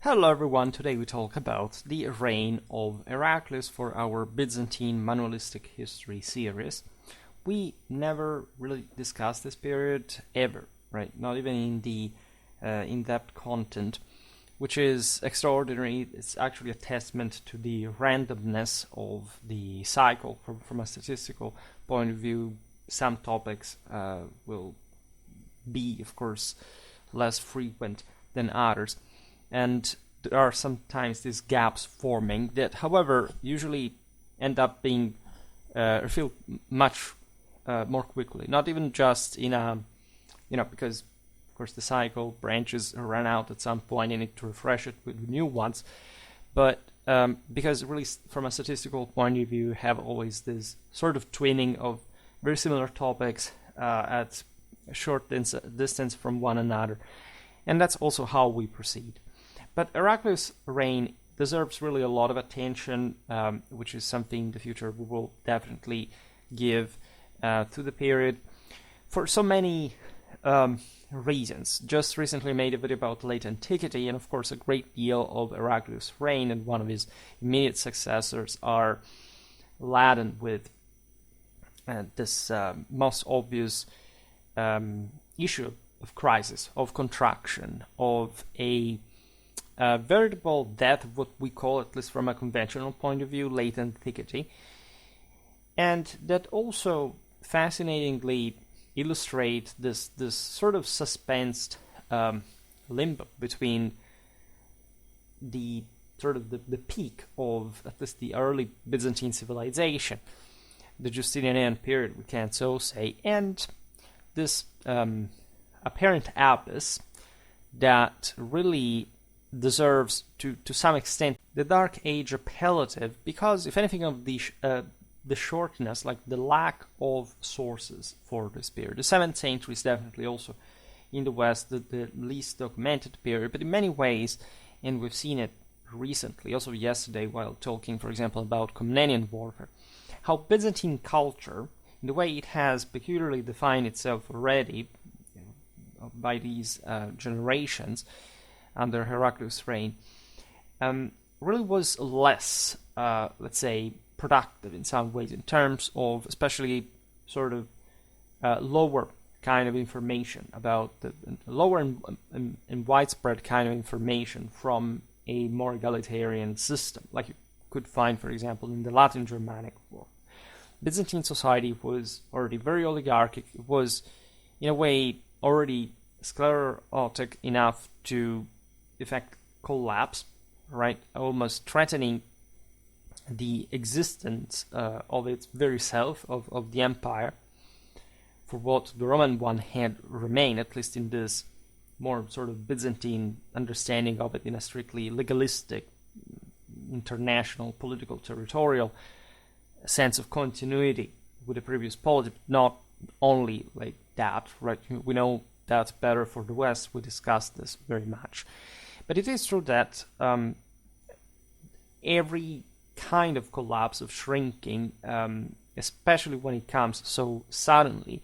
Hello everyone, today we talk about the reign of Heraclius for our Byzantine Manualistic History series. We never really discussed this period ever, right? Not even in the in-depth content, which is extraordinary. It's actually a testament to the randomness of the cycle from a statistical point of view. Some topics will be, of course, less frequent than others. And there are sometimes these gaps forming that, however, usually end up being refilled much more quickly. Not even just in a, because of course the cycle branches run out at some point, you need to refresh it with new ones. But because really, from a statistical point of view, you have always this sort of twinning of very similar topics at a short distance from one another. And that's also how we proceed. But Heraclius' reign deserves really a lot of attention, which is something in the future we will definitely give to the period for so many reasons. Just recently made a video about late antiquity, and of course a great deal of Heraclius' reign and one of his immediate successors are laden with this most obvious issue of crisis, of contraction, of a veritable death of what we call, at least from a conventional point of view, late antiquity. And that also fascinatingly illustrates this sort of suspensed limbo between the sort of the peak of at least the early Byzantine civilization, the Justinian period, we can so say, and this apparent abyss that really deserves, to some extent, the Dark Age appellative, because, if anything, of the shortness, like the lack of sources for this period. The 7th century is definitely also, in the West, the least documented period, but in many ways, and we've seen it recently, also yesterday, while talking, for example, about Komnenian warfare, how Byzantine culture, in the way it has peculiarly defined itself already by these generations, under Heraclius' reign, really was less, let's say, productive in some ways in terms of especially sort of lower kind of information about the lower and widespread kind of information from a more egalitarian system, like you could find, for example, in the Latin Germanic war. Byzantine society was already very oligarchic. It was, in a way, already sclerotic enough to effect collapse, right? Almost threatening the existence of its very self, of the empire, for what the Roman one had remained, at least in this more sort of Byzantine understanding of it in a strictly legalistic, international, political, territorial sense of continuity with the previous polity, but not only like that, right? We know that's better for the West. We discussed this very much. But it is true that every kind of collapse, of shrinking, especially when it comes so suddenly,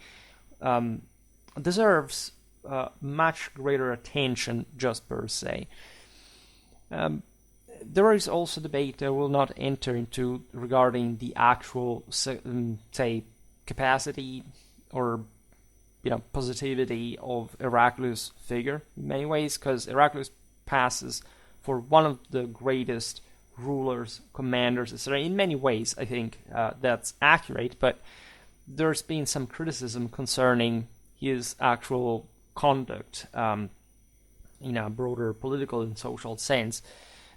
deserves much greater attention just per se. There is also debate I will not enter into regarding the actual, say, capacity or positivity of Heraclius' figure in many ways, because Heraclius passes for one of the greatest rulers, commanders, etc. In many ways, I think that's accurate, but there's been some criticism concerning his actual conduct in a broader political and social sense.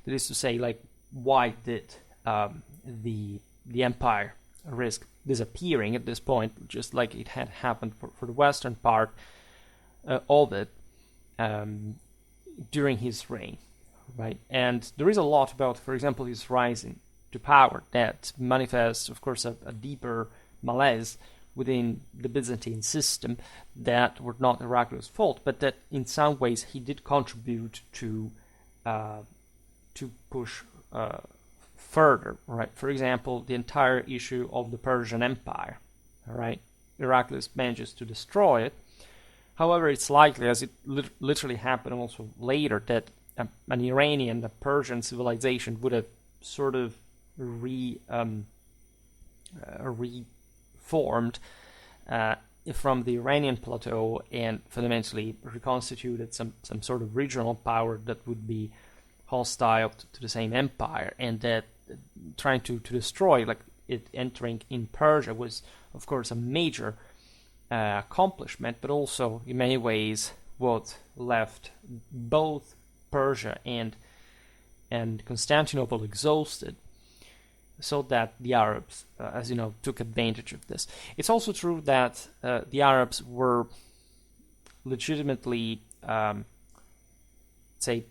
That is to say, like, why did the empire risk disappearing at this point, just like it had happened for the western part of it during his reign, right? And there is a lot about, for example, his rising to power that manifests, of course, a deeper malaise within the Byzantine system that were not Heraclius' fault, but that in some ways he did contribute to push further, right? For example, the entire issue of the Persian Empire, right? Heraclius manages to destroy it. However, it's likely, as it literally happened also later, that an Iranian, a Persian civilization would have sort of reformed from the Iranian plateau and fundamentally reconstituted some sort of regional power that would be hostile to the same empire, and that trying to destroy, like it entering in Persia, was of course a major accomplishment, but also in many ways what left both Persia and Constantinople exhausted, so that the Arabs, as you know, took advantage of this. It's also true that the Arabs were legitimately, say,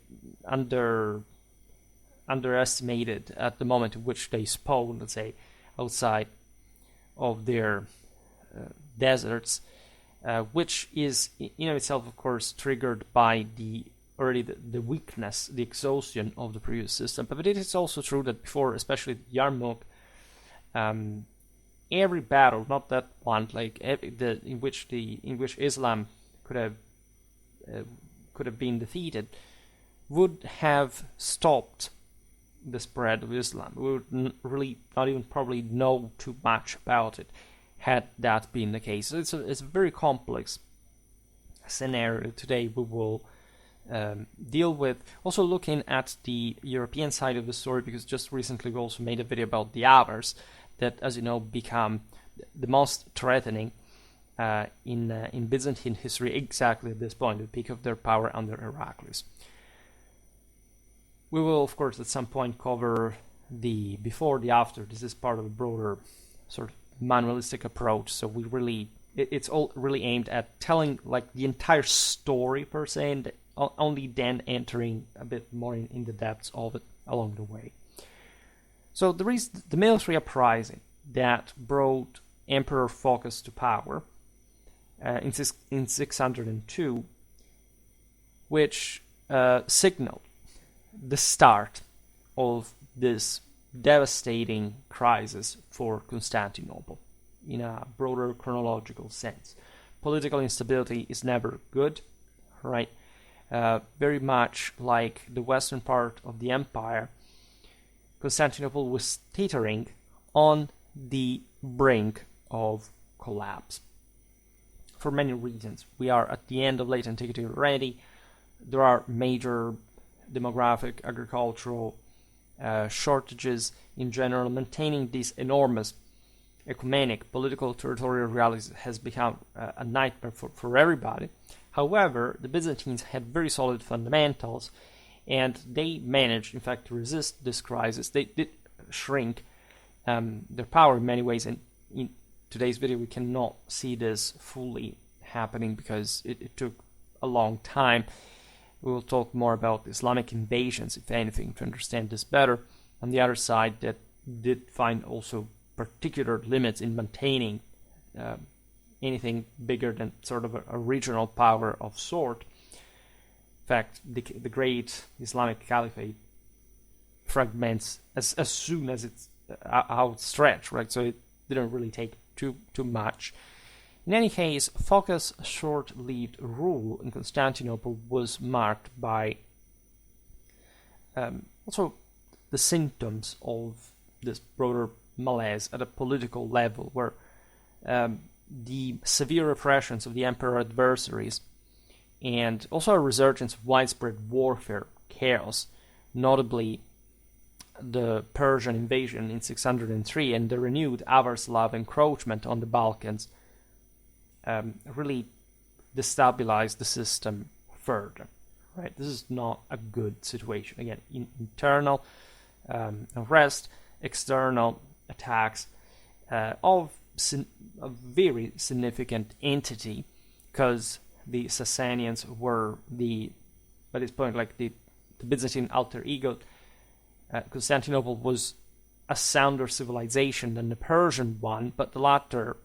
underestimated at the moment in which they spawned, let's say, outside of their deserts, which is in of itself, of course, triggered by the weakness, the exhaustion of the previous system. But it is also true that before, especially Yarmouk, every battle, not that one, like in which Islam could have been defeated, would have stopped the spread of Islam. We would really not even probably know too much about it had that been the case. So it's a very complex scenario today we will deal with. Also looking at the European side of the story, because just recently we also made a video about the Avars that, as you know, become the most threatening in Byzantine history exactly at this point, the peak of their power under Heraclius. We will, of course, at some point cover the before, the after. This is part of a broader sort of manualistic approach, so it's all really aimed at telling like the entire story per se, and only then entering a bit more in the depths of it along the way. So there is the military uprising that brought Emperor Phocas to power in 602, which signaled the start of this devastating crisis for Constantinople in a broader chronological sense. Political instability is never good, right? Very much like the western part of the empire, Constantinople was teetering on the brink of collapse for many reasons. We are at the end of late antiquity already. There are major demographic, agricultural shortages in general. Maintaining these enormous ecumenic political territorial realities has become a nightmare for everybody. However, the Byzantines had very solid fundamentals, and they managed, in fact, to resist this crisis. They did shrink their power in many ways, and in today's video we cannot see this fully happening because it took a long time. We will talk more about Islamic invasions, if anything, to understand this better. On the other side, that did find also particular limits in maintaining anything bigger than sort of a regional power of sort. In fact, the great Islamic Caliphate fragments as soon as it's outstretched, right? So it didn't really take too much. In any case, Phocas' short-lived rule in Constantinople was marked by also the symptoms of this broader malaise at a political level, where the severe repressions of the emperor adversaries and also a resurgence of widespread warfare, chaos, notably the Persian invasion in 603 and the renewed Avar-Slav encroachment on the Balkans, really destabilized the system further. Right, this is not a good situation. Again, internal unrest, external attacks of a very significant entity, because the Sasanians were by this point, like the Byzantine alter ego. Constantinople was a sounder civilization than the Persian one, but the latter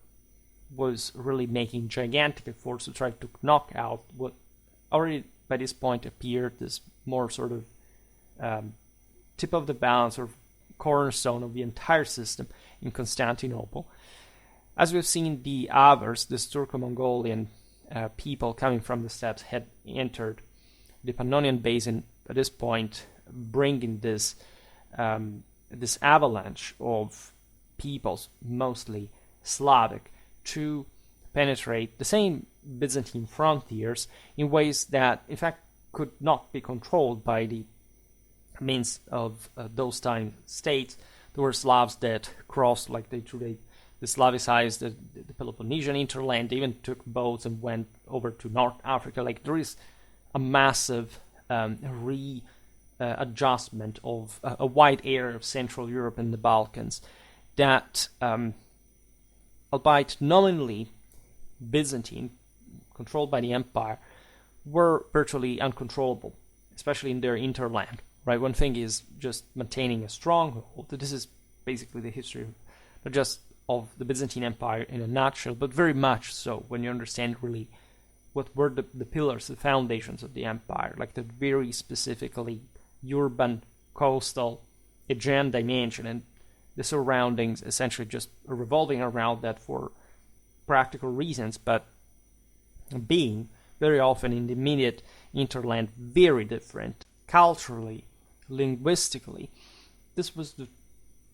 was really making gigantic efforts to try to knock out what already by this point appeared this more sort of tip of the balance or cornerstone of the entire system in Constantinople. As we've seen, the Avars, this Turco-Mongolian people coming from the steppes, had entered the Pannonian Basin at this point bringing this this avalanche of peoples, mostly Slavic, to penetrate the same Byzantine frontiers in ways that, in fact, could not be controlled by the means of those time states. There were Slavs that crossed, like they Slavicized the Peloponnesian hinterland. They even took boats and went over to North Africa. Like there is a massive adjustment of a wide area of Central Europe and the Balkans that, albeit nominally Byzantine, controlled by the empire, were virtually uncontrollable, especially in their hinterland. Right, one thing is just maintaining a stronghold. This is basically the history, not just of the Byzantine Empire in a nutshell, but very much so when you understand really what were the pillars, the foundations of the empire, like the very specifically urban, coastal, Aegean dimension, and the surroundings essentially just revolving around that for practical reasons, but being very often in the immediate hinterland very different culturally, linguistically. This was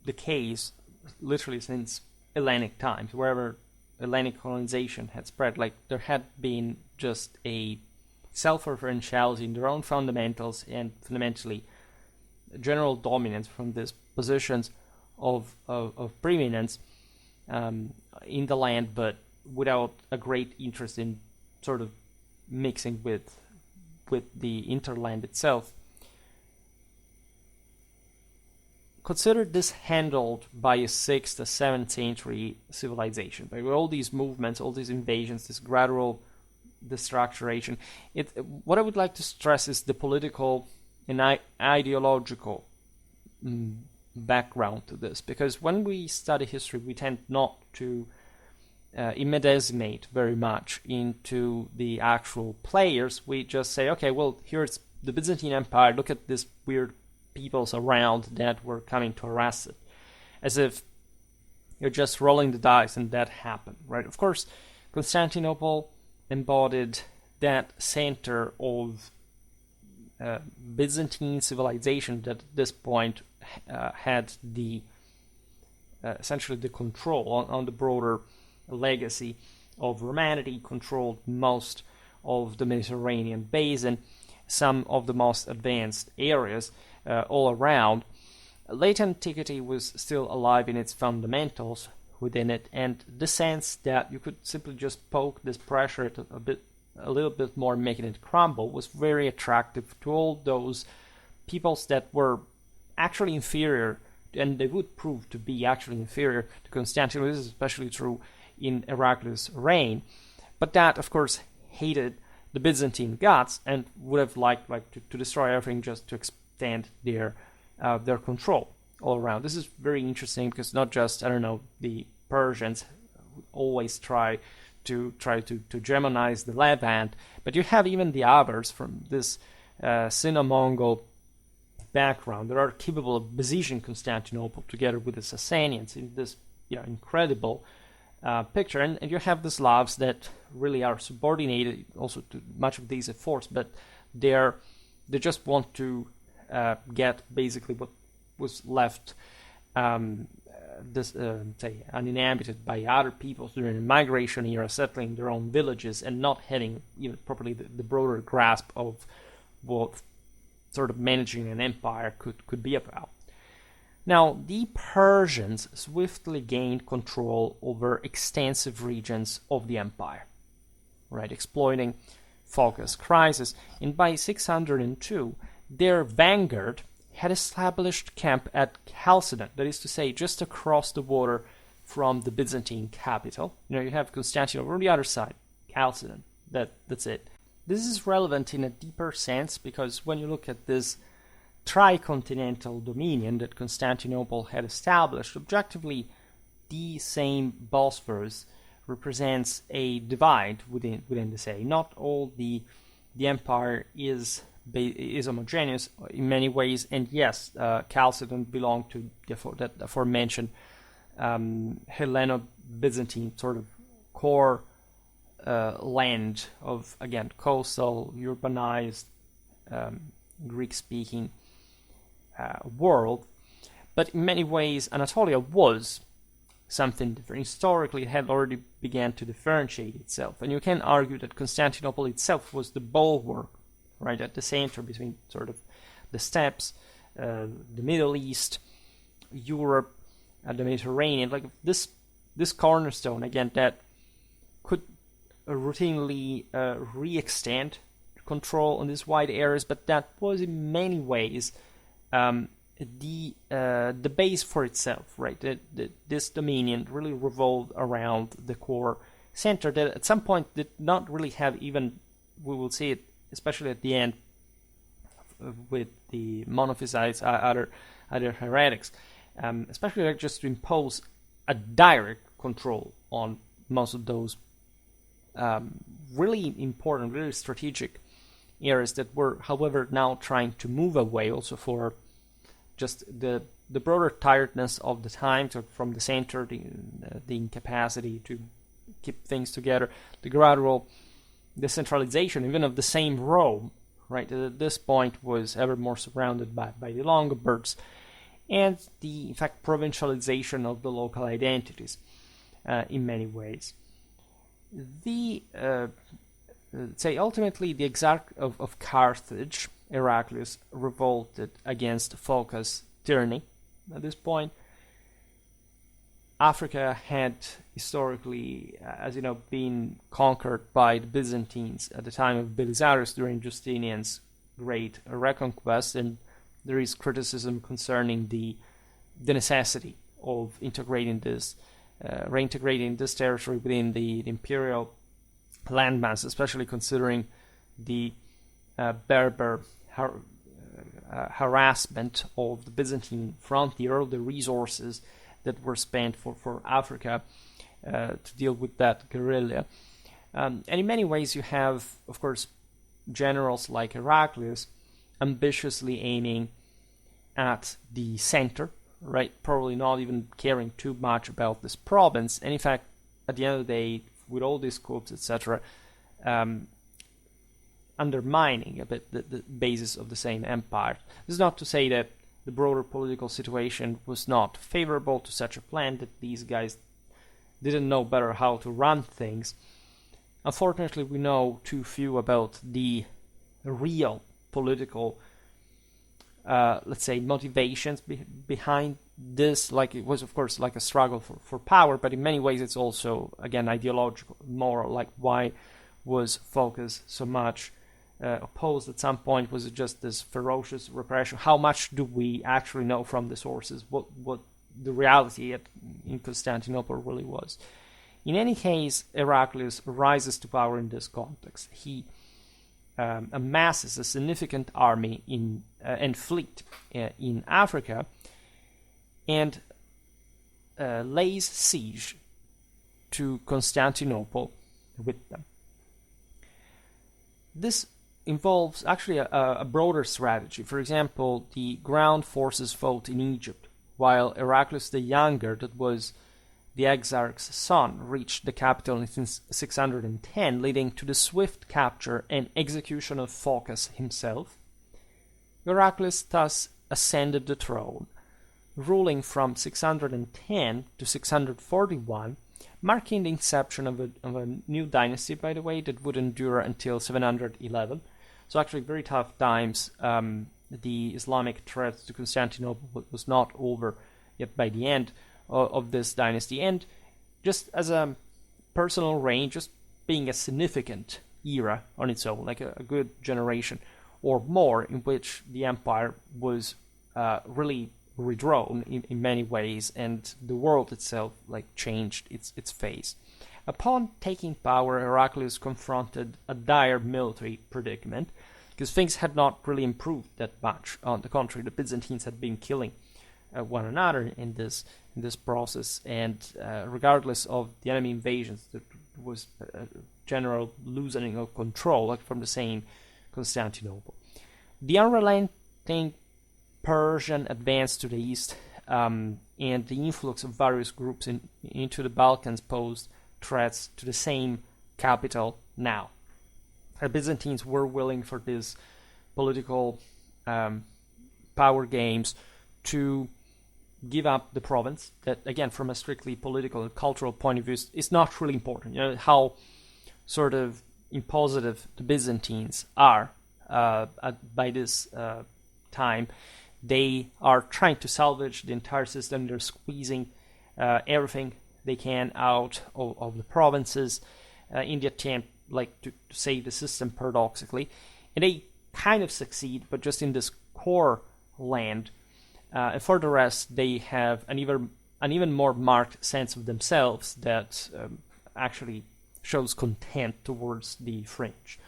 the case literally since Hellenic times, wherever Hellenic colonization had spread. Like there had been just a self-referentiality in their own fundamentals and fundamentally general dominance from these positions of preeminence in the land, but without a great interest in sort of mixing with the hinterland itself. Consider this handled by a 6th to 7th century civilization, by all these movements, all these invasions, this gradual destructuration. What I would like to stress is the political and ideological background to this, because when we study history, we tend not to immedesmate very much into the actual players. We just say, okay, well, here's the Byzantine Empire, look at this weird peoples around that were coming to harass it, as if you're just rolling the dice and that happened, right? Of course, Constantinople embodied that center of Byzantine civilization that at this point had the essentially the control on the broader legacy of Romanity, controlled most of the Mediterranean basin, some of the most advanced areas all around. Late antiquity was still alive in its fundamentals within it, and the sense that you could simply just poke this pressure a little bit more, making it crumble, was very attractive to all those peoples that were actually inferior, and they would prove to be actually inferior to Constantinople. This is especially true in Heraclius' reign, but that, of course, hated the Byzantine gods and would have liked to destroy everything just to extend their control all around. This is very interesting because not just, the Persians always try to Germanize the Levant, but you have even the Avars from this Sino-Mongol background that are capable of besieging Constantinople together with the Sasanians in this incredible picture. And you have the Slavs that really are subordinated also to much of these efforts, but they just want to get basically what was left uninhabited by other peoples during the migration era, settling their own villages and not having properly the broader grasp of what sort of managing an empire could be about. Now, the Persians swiftly gained control over extensive regions of the empire, right, exploiting focus crisis, and by 602, their vanguard had established camp at Chalcedon, that is to say, just across the water from the Byzantine capital. You have Constantinople on the other side, Chalcedon, that's it. This is relevant in a deeper sense because when you look at this tricontinental dominion that Constantinople had established, objectively, the same Bosphorus represents a divide within the say. Not all the empire is homogeneous in many ways, and yes, Chalcedon belonged to that aforementioned Helleno-Byzantine sort of core land of, again, coastal, urbanized Greek-speaking world. But in many ways, Anatolia was something different. Historically, it had already began to differentiate itself. And you can argue that Constantinople itself was the bulwark, right, at the center between sort of the steppes, the Middle East, Europe, the Mediterranean. Like this cornerstone, again, that could routinely re-extend control on these wide areas, but that was in many ways the base for itself, right? This dominion really revolved around the core center that at some point did not really have even, we will see it especially at the end with the Monophysites, other heretics, especially like just to impose a direct control on most of those really important, really strategic areas that were, however, now trying to move away also for just the broader tiredness of the time, from the center, the incapacity to keep things together, the gradual decentralization, even of the same Rome, right, that at this point was ever more surrounded by the Longobards, and the, in fact, provincialization of the local identities in many ways. The say ultimately the Exarch of Carthage, Heraclius, revolted against Phocas' tyranny. At this point, Africa had historically, as you know, been conquered by the Byzantines at the time of Belisarius during Justinian's great reconquest, and there is criticism concerning the necessity of integrating this, reintegrating this territory within the imperial landmass, especially considering the Berber harassment of the Byzantine frontier, the resources that were spent for Africa to deal with that guerrilla. And in many ways you have, of course, generals like Heraclius ambitiously aiming at the center, right? Probably not even caring too much about this province. And in fact, at the end of the day, with all these coups, etc., undermining a bit the basis of the same empire. This is not to say that the broader political situation was not favorable to such a plan, that these guys didn't know better how to run things. Unfortunately, we know too few about the real political, let's say, motivations behind this. Like, it was, of course, like a struggle for power, but in many ways it's also, again, ideological, moral. Like, why was Phocas so much opposed at some point? Was it just this ferocious repression? How much do we actually know from the sources what the reality in Constantinople really was? In any case, Heraclius rises to power in this context. He amasses a significant army and fleet in Africa, and lays siege to Constantinople with them. This involves actually a broader strategy. For example, the ground forces fought in Egypt, while Heraclius the Younger, that was the Exarch's son, reached the capital in 610, leading to the swift capture and execution of Phocas himself. Heraclius thus ascended the throne, ruling from 610 to 641, marking the inception of a new dynasty, by the way, that would endure until 711. So actually very tough times. The Islamic threat to Constantinople was not over yet by the end of this dynasty. And just as a personal reign, just being a significant era on its own, like a good generation or more, in which the empire was really redrawn in many ways, and the world itself like changed its face. Upon taking power, Heraclius confronted a dire military predicament, because things had not really improved that much. On the contrary, the Byzantines had been killing one another in this process, and regardless of the enemy invasions, there was a general loosening of control, like from the same Constantinople. The unrelenting Persian advance to the east, and the influx of various groups into the Balkans posed threats to the same capital now. The Byzantines were willing for this political power games to give up the province. That, again, from a strictly political and cultural point of view, is not really important. You know, how sort of impositive the Byzantines are by this time. They are trying to salvage the entire system. They're squeezing everything they can out of the provinces in the attempt, like, to save the system, paradoxically. And they kind of succeed, but just in this core land. And for the rest, they have an even more marked sense of themselves that actually shows contempt towards the fringe,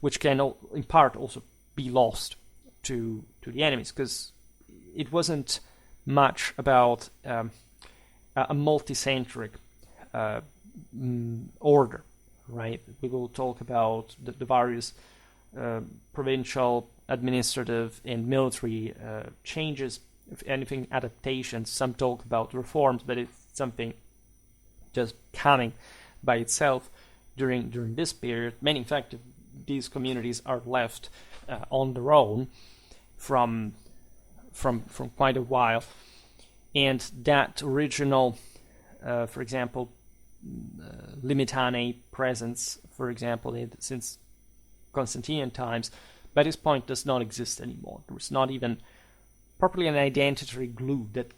which can in part also be lost to the enemies, because it wasn't much about a multi-centric order, right? We will talk about the various provincial, administrative, and military changes, if anything, adaptations. Some talk about reforms, but it's something just coming by itself during this period. Many, in fact, these communities are left on their own from quite a while, and that original, for example, Limitane presence, for example, since Constantinian times, by this point does not exist anymore. There's not even properly an identity glue that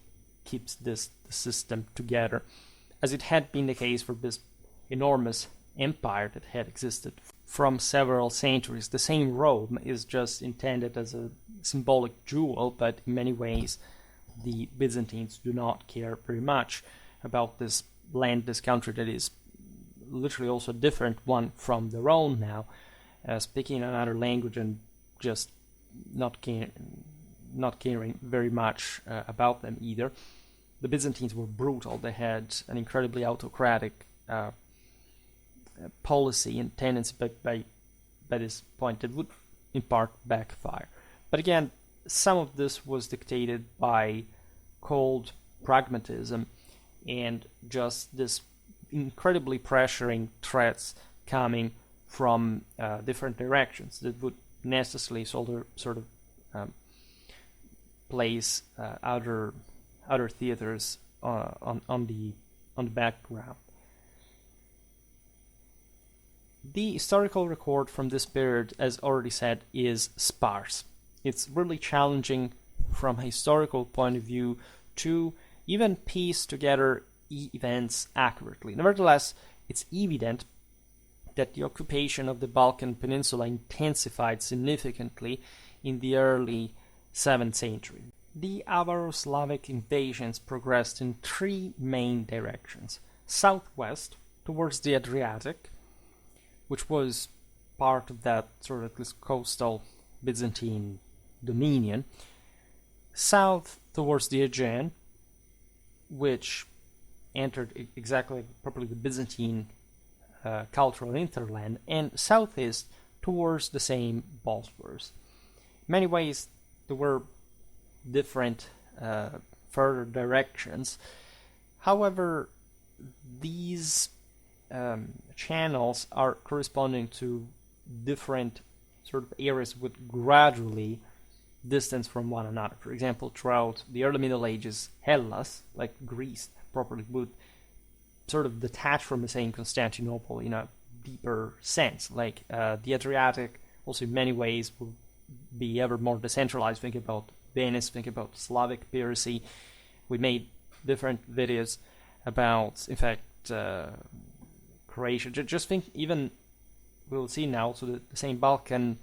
keeps the system together, as it had been the case for this enormous empire that had existed from several centuries. The same Rome is just intended as a symbolic jewel, but in many ways the Byzantines do not care very much about this land, this country that is literally also a different one from their own now, speaking another language and just not caring very much about them either. The Byzantines were brutal. They had an incredibly autocratic policy and tendency by this point that would in part backfire. But again, some of this was dictated by cold pragmatism and just this incredibly pressuring threats coming from different directions that would necessarily sort of place other theaters on the background. The historical record from this period, as already said, is sparse. It's really challenging from a historical point of view to even piece together events accurately. Nevertheless, it's evident that the occupation of the Balkan Peninsula intensified significantly in the early 7th century. The Avaro-Slavic invasions progressed in three main directions: southwest towards the Adriatic, which was part of that sort of this coastal Byzantine dominion; south towards the Aegean, which entered exactly properly the Byzantine cultural hinterland; and southeast towards the same Bosphorus. In many ways, there were different further directions. However, these channels are corresponding to different sort of areas would gradually distance from one another. For example, throughout the early Middle Ages, Hellas, like Greece properly, would sort of detach from the same Constantinople in a deeper sense. Like the Adriatic also in many ways will be ever more decentralized. Think about Venice, think about Slavic piracy. We made different videos about, in fact, Croatia. Just think, even we'll see now, so the same Balkan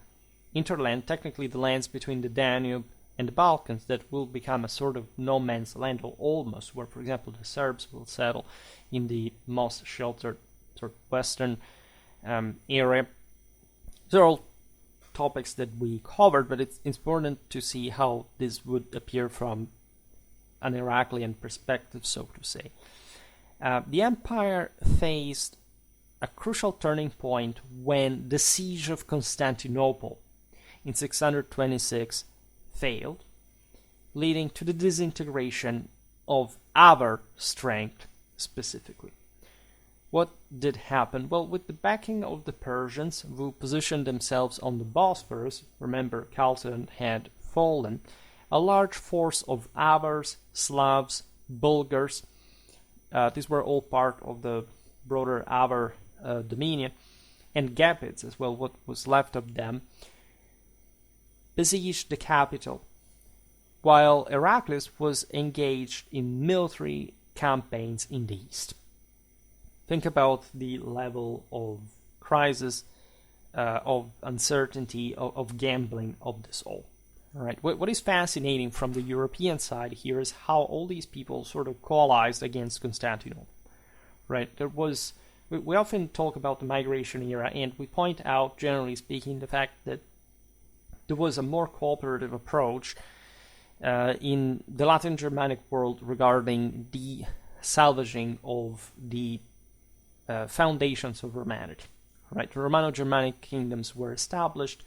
interland, technically the lands between the Danube and the Balkans, that will become a sort of no man's land, or almost, where, for example, the Serbs will settle in the most sheltered sort of western area. These are all topics that we covered, but it's important to see how this would appear from an Heraclian perspective, so to say. The empire faced a crucial turning point when the Siege of Constantinople in 626 failed, leading to the disintegration of Avar strength specifically. What did happen? Well, with the backing of the Persians, who positioned themselves on the Bosphorus, remember Chalcedon had fallen, a large force of Avars, Slavs, Bulgars, these were all part of the broader Avar dominion, and Gepids as well, what was left of them, besieged the capital, while Heraclius was engaged in military campaigns in the east. Think about the level of crisis, of uncertainty, of gambling of this all. Right. What is fascinating from the European side here is how all these people sort of coalesced against Constantinople. Right. We often talk about the migration era, and we point out, generally speaking, the fact that there was a more cooperative approach in the Latin Germanic world regarding the salvaging of the foundations of Romanity. Right. The Romano-Germanic kingdoms were established.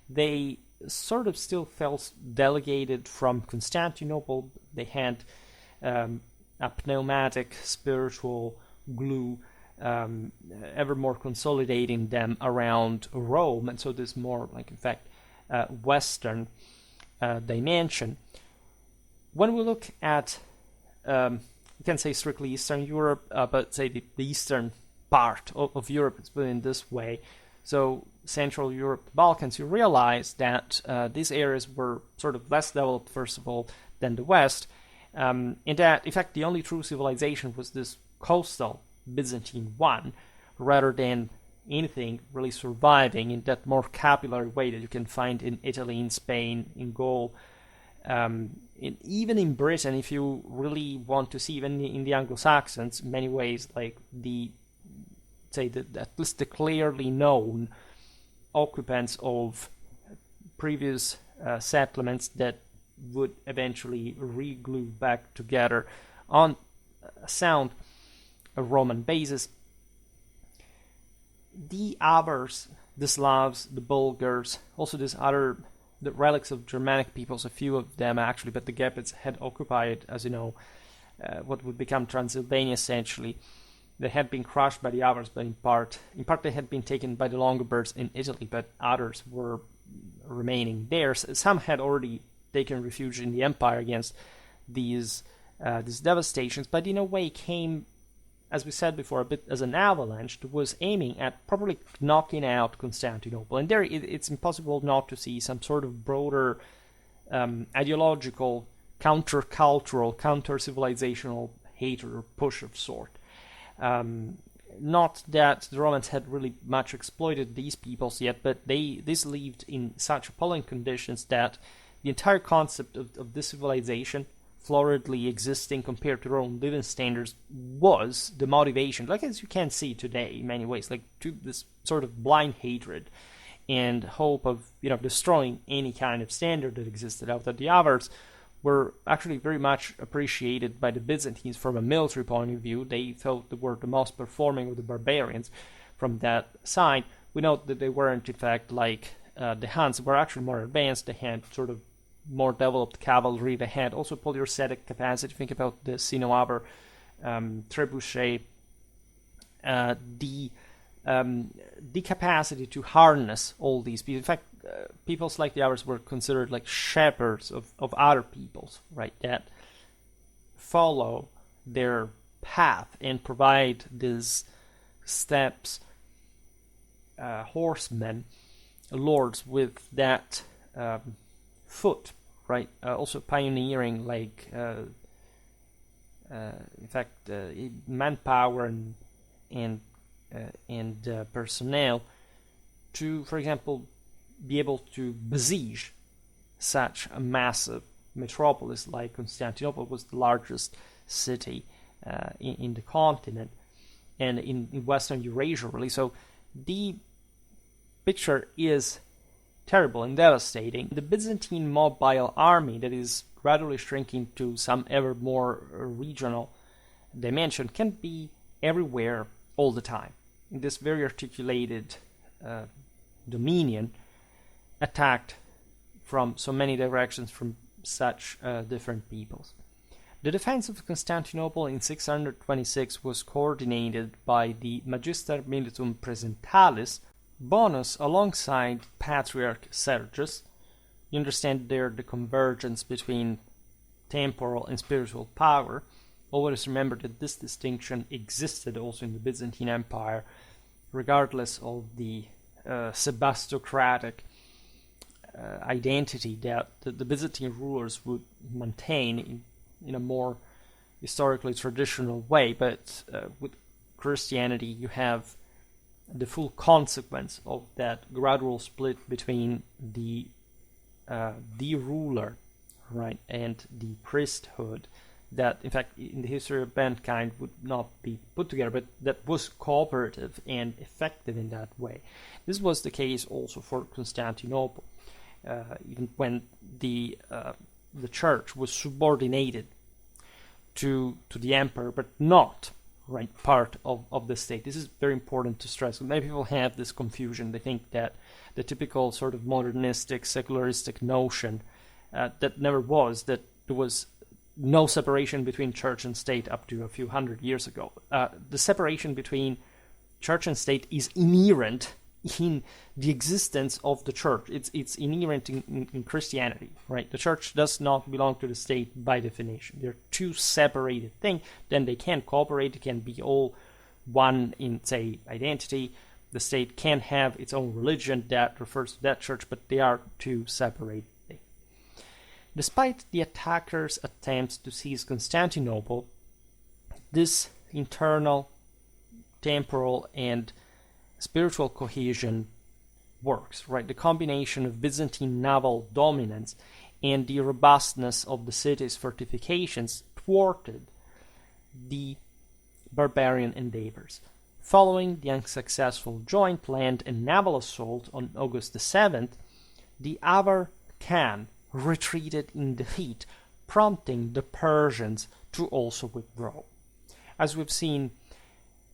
They sort of still felt delegated from Constantinople. They had a pneumatic spiritual glue, ever more consolidating them around Rome, and so this more like, in fact, Western dimension. When we look at, you can say strictly Eastern Europe, but say the eastern part of Europe, it's put in this way. So Central Europe, Balkans, you realize that these areas were sort of less developed, first of all, than the West, and that, in fact, the only true civilization was this coastal Byzantine one, rather than anything really surviving in that more capillary way that you can find in Italy, in Spain, in Gaul, even in Britain, if you really want to see, even in the Anglo-Saxons, in many ways, like at least the clearly known occupants of previous settlements that would eventually re-glue back together on a sound Roman basis. The Avars, the Slavs, the Bulgars, also the relics of Germanic peoples, a few of them actually, but the Gepids had occupied, as you know, what would become Transylvania essentially. They had been crushed by the Avars, but in part they had been taken by the Longobards in Italy, but others were remaining there. Some had already taken refuge in the empire against these devastations, but in a way came, as we said before, a bit as an avalanche that was aiming at probably knocking out Constantinople. And there it's impossible not to see some sort of broader ideological, counter-cultural, counter-civilizational hatred or push of sort. Not that the Romans had really much exploited these peoples yet, but this lived in such appalling conditions that the entire concept of this civilization, floridly existing compared to their own living standards, was the motivation, like as you can see today in many ways, like to this sort of blind hatred and hope of destroying any kind of standard that existed out there. The Avars were actually very much appreciated by the Byzantines from a military point of view. They felt they were the most performing of the barbarians from that side. We know that they weren't, in fact, like the Huns. They were actually more advanced. They had sort of more developed cavalry. They had also polyurcetic capacity. Think about the Sino-Avar trebuchet. The capacity to harness all these people. In fact, peoples like the Avars were considered like shepherds of other peoples, right? That follow their path and provide these steps, horsemen, lords with that foot, right? Also pioneering, like, in fact, manpower and personnel to, for example, be able to besiege such a massive metropolis like Constantinople. Was the largest city in the continent and in Western Eurasia, really. So the picture is terrible and devastating. The Byzantine mobile army that is gradually shrinking to some ever more regional dimension can be everywhere all the time. In this very articulated dominion, attacked from so many directions from such different peoples. The defense of Constantinople in 626 was coordinated by the Magister Militum Presentalis, Bonus alongside Patriarch Sergius, you understand there the convergence between temporal and spiritual power. Always remember that this distinction existed also in the Byzantine Empire, regardless of the Sebastocratic identity that the Byzantine rulers would maintain in a more historically traditional way. But with Christianity, you have the full consequence of that gradual split between the ruler, right, and the priesthood, that in fact in the history of mankind would not be put together, but that was cooperative and effective in that way. This was the case also for Constantinople, even when the church was subordinated to the emperor, but not part of the state. This is very important to stress. Many people have this confusion. They think that the typical sort of modernistic, secularistic notion that never was, that there was no separation between church and state up to a few hundred years ago. The separation between church and state is inherent in the existence of the church. It's inherent in Christianity, right? The church does not belong to the state by definition. They're two separated things. Then they can cooperate. They can be all one in, say, identity. The state can have its own religion that refers to that church, but they are two separate things. Despite the attackers' attempts to seize Constantinople, this internal, temporal, and spiritual cohesion works, right? The combination of Byzantine naval dominance and the robustness of the city's fortifications thwarted the barbarian endeavors. Following the unsuccessful joint land and naval assault on August the 7th, the Avar Khan retreated in defeat, prompting the Persians to also withdraw. As we've seen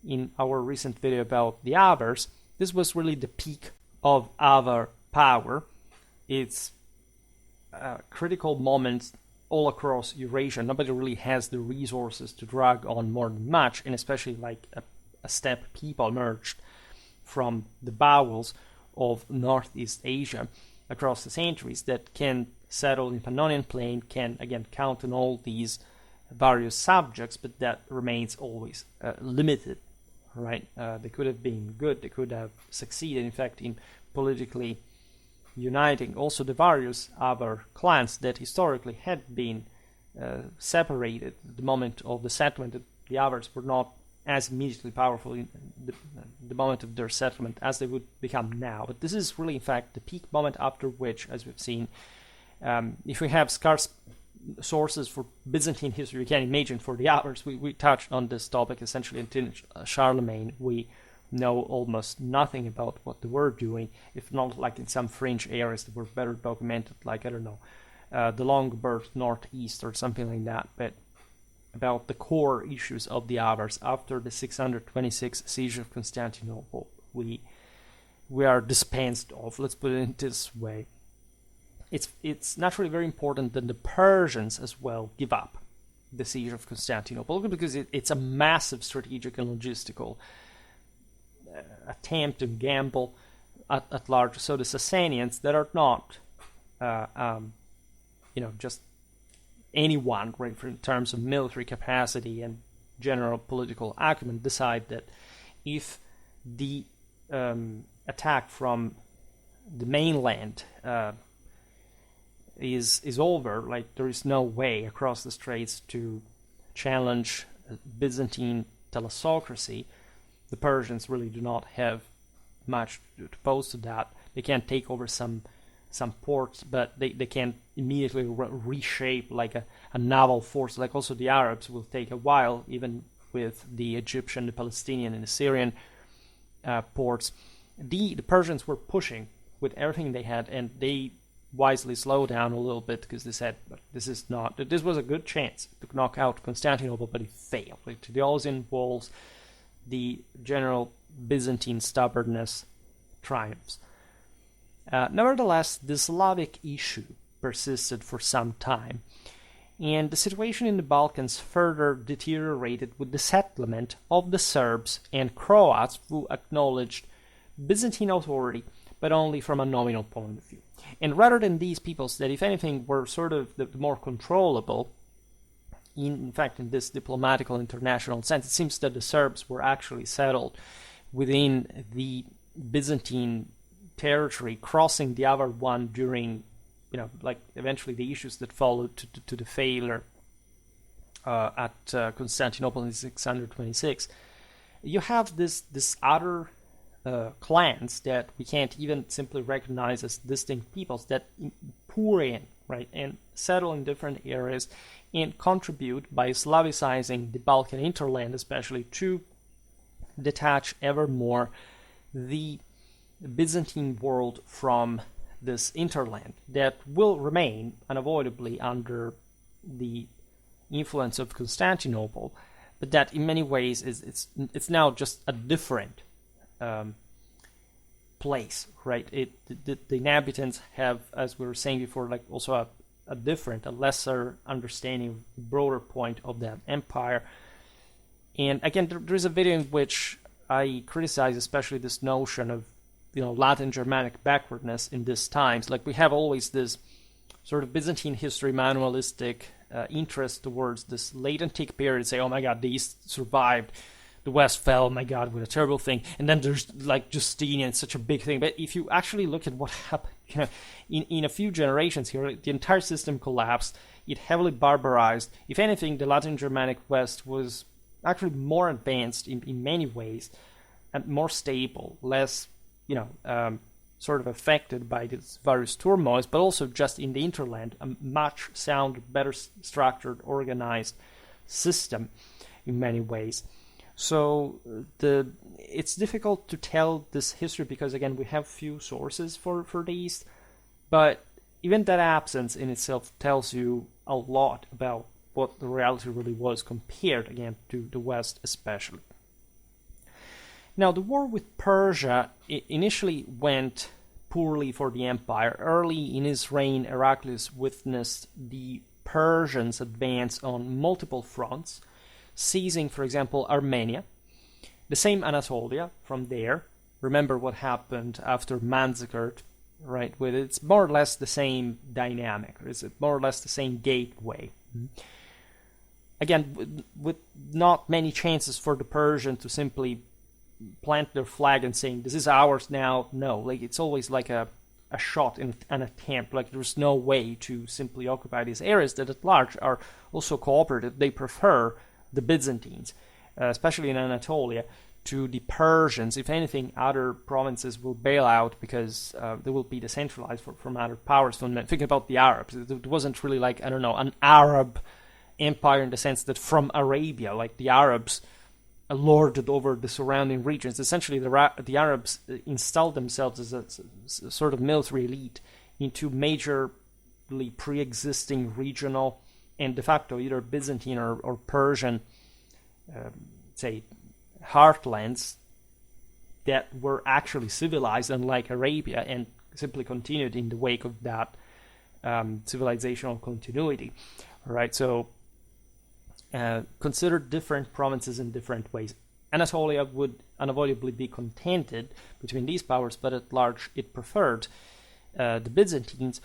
in our recent video about the Avars, this was really the peak of Avar power. It's a critical moment all across Eurasia. Nobody really has the resources to drag on more than much, and especially like a steppe people emerged from the bowels of Northeast Asia across the centuries that can settle in Pannonian Plain, can again count on all these various subjects, but that remains always limited, right? They could have been good, they could have succeeded, in fact, in politically uniting also the various Avar clans that historically had been separated at the moment of the settlement. The Avars were not as immediately powerful in the moment of their settlement as they would become now. But this is really, in fact, the peak moment after which, as we've seen, if we have scarce sources for Byzantine history, we can imagine for the Avars. We touched on this topic essentially until Charlemagne. We know almost nothing about what they were doing, if not like in some fringe areas that were better documented, like, I don't know, the Longobards northeast or something like that. But about the core issues of the Avars after the 626 Siege of Constantinople, we are dispensed of, let's put it in this way. It's naturally very important that the Persians as well give up the Siege of Constantinople, because it's a massive strategic and logistical attempt and gamble at large. So the Sasanians, that are not just anyone, right, in terms of military capacity and general political acumen, decide that if the attack from the mainland is over, like there is no way across the straits to challenge Byzantine thalassocracy, the Persians really do not have much to pose to that. They can take over some ports, but they can immediately reshape like a naval force. Like also the Arabs will take a while, even with the Egyptian, the Palestinian, and the Syrian ports. The Persians were pushing with everything they had, and they wisely slowed down a little bit because they said, this was a good chance to knock out Constantinople, but it failed. Like the Theodosian walls, the general Byzantine stubbornness triumphs. Nevertheless, the Slavic issue persisted for some time, and the situation in the Balkans further deteriorated with the settlement of the Serbs and Croats who acknowledged Byzantine authority but only from a nominal point of view. And rather than these peoples that, if anything, were sort of the more controllable, in fact, in this diplomatical international sense, it seems that the Serbs were actually settled within the Byzantine territory, crossing the other one during, like eventually the issues that followed to the failure at Constantinople in 626. You have this other clans that we can't even simply recognize as distinct peoples that pour in, right, and settle in different areas and contribute by Slavicizing the Balkan hinterland, especially, to detach ever more the Byzantine world from this hinterland that will remain unavoidably under the influence of Constantinople, but that in many ways it's now just a different place, right? The inhabitants have, as we were saying before, like also a different, a lesser understanding of the broader point of that empire. And again, there is a video in which I criticize especially this notion of Latin Germanic backwardness in these times. Like, we have always this sort of Byzantine history manualistic interest towards this late antique period. Say, oh my God, the East survived, the West fell, oh my God, what a terrible thing. And then there's like Justinian, it's such a big thing. But if you actually look at what happened, in a few generations here, the entire system collapsed. It heavily barbarized. If anything, the Latin Germanic West was actually more advanced in many ways, and more stable, less sort of affected by these various turmoils, but also just in the hinterland, a much sounder, better structured, organized system in many ways. So it's difficult to tell this history because, again, we have few sources for the East, but even that absence in itself tells you a lot about what the reality really was compared, again, to the West especially. Now, the war with Persia initially went poorly for the empire. Early in his reign, Heraclius witnessed the Persians advance on multiple fronts, seizing, for example, Armenia, the same Anatolia from there. Remember what happened after Manzikert, right? With it's more or less the same dynamic. It's more or less the same gateway. Again, with not many chances for the Persians to simply plant their flag and saying, this is ours now. No, like it's always like a shot in an attempt. Like there's no way to simply occupy these areas that at large are also cooperative. They prefer the Byzantines, especially in Anatolia, to the Persians. If anything, other provinces will bail out because they will be decentralized from other powers. Thinking about the Arabs, it wasn't really like, I don't know, an Arab empire in the sense that from Arabia, like the Arabs lorded over the surrounding regions. Essentially, the Arabs installed themselves as a sort of military elite into majorly pre-existing regional and de facto either Byzantine or Persian, say, heartlands that were actually civilized, unlike Arabia, and simply continued in the wake of that civilizational continuity. All right, so consider different provinces in different ways. Anatolia would unavoidably be contended between these powers, but at large it preferred the Byzantines.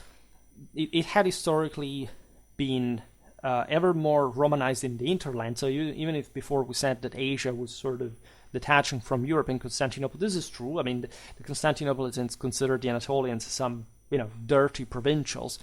It had historically been ever more Romanized in the hinterland. So even if before we said that Asia was sort of detaching from Europe in Constantinople, this is true. I mean, the Constantinopolitans considered the Anatolians some, dirty provincials.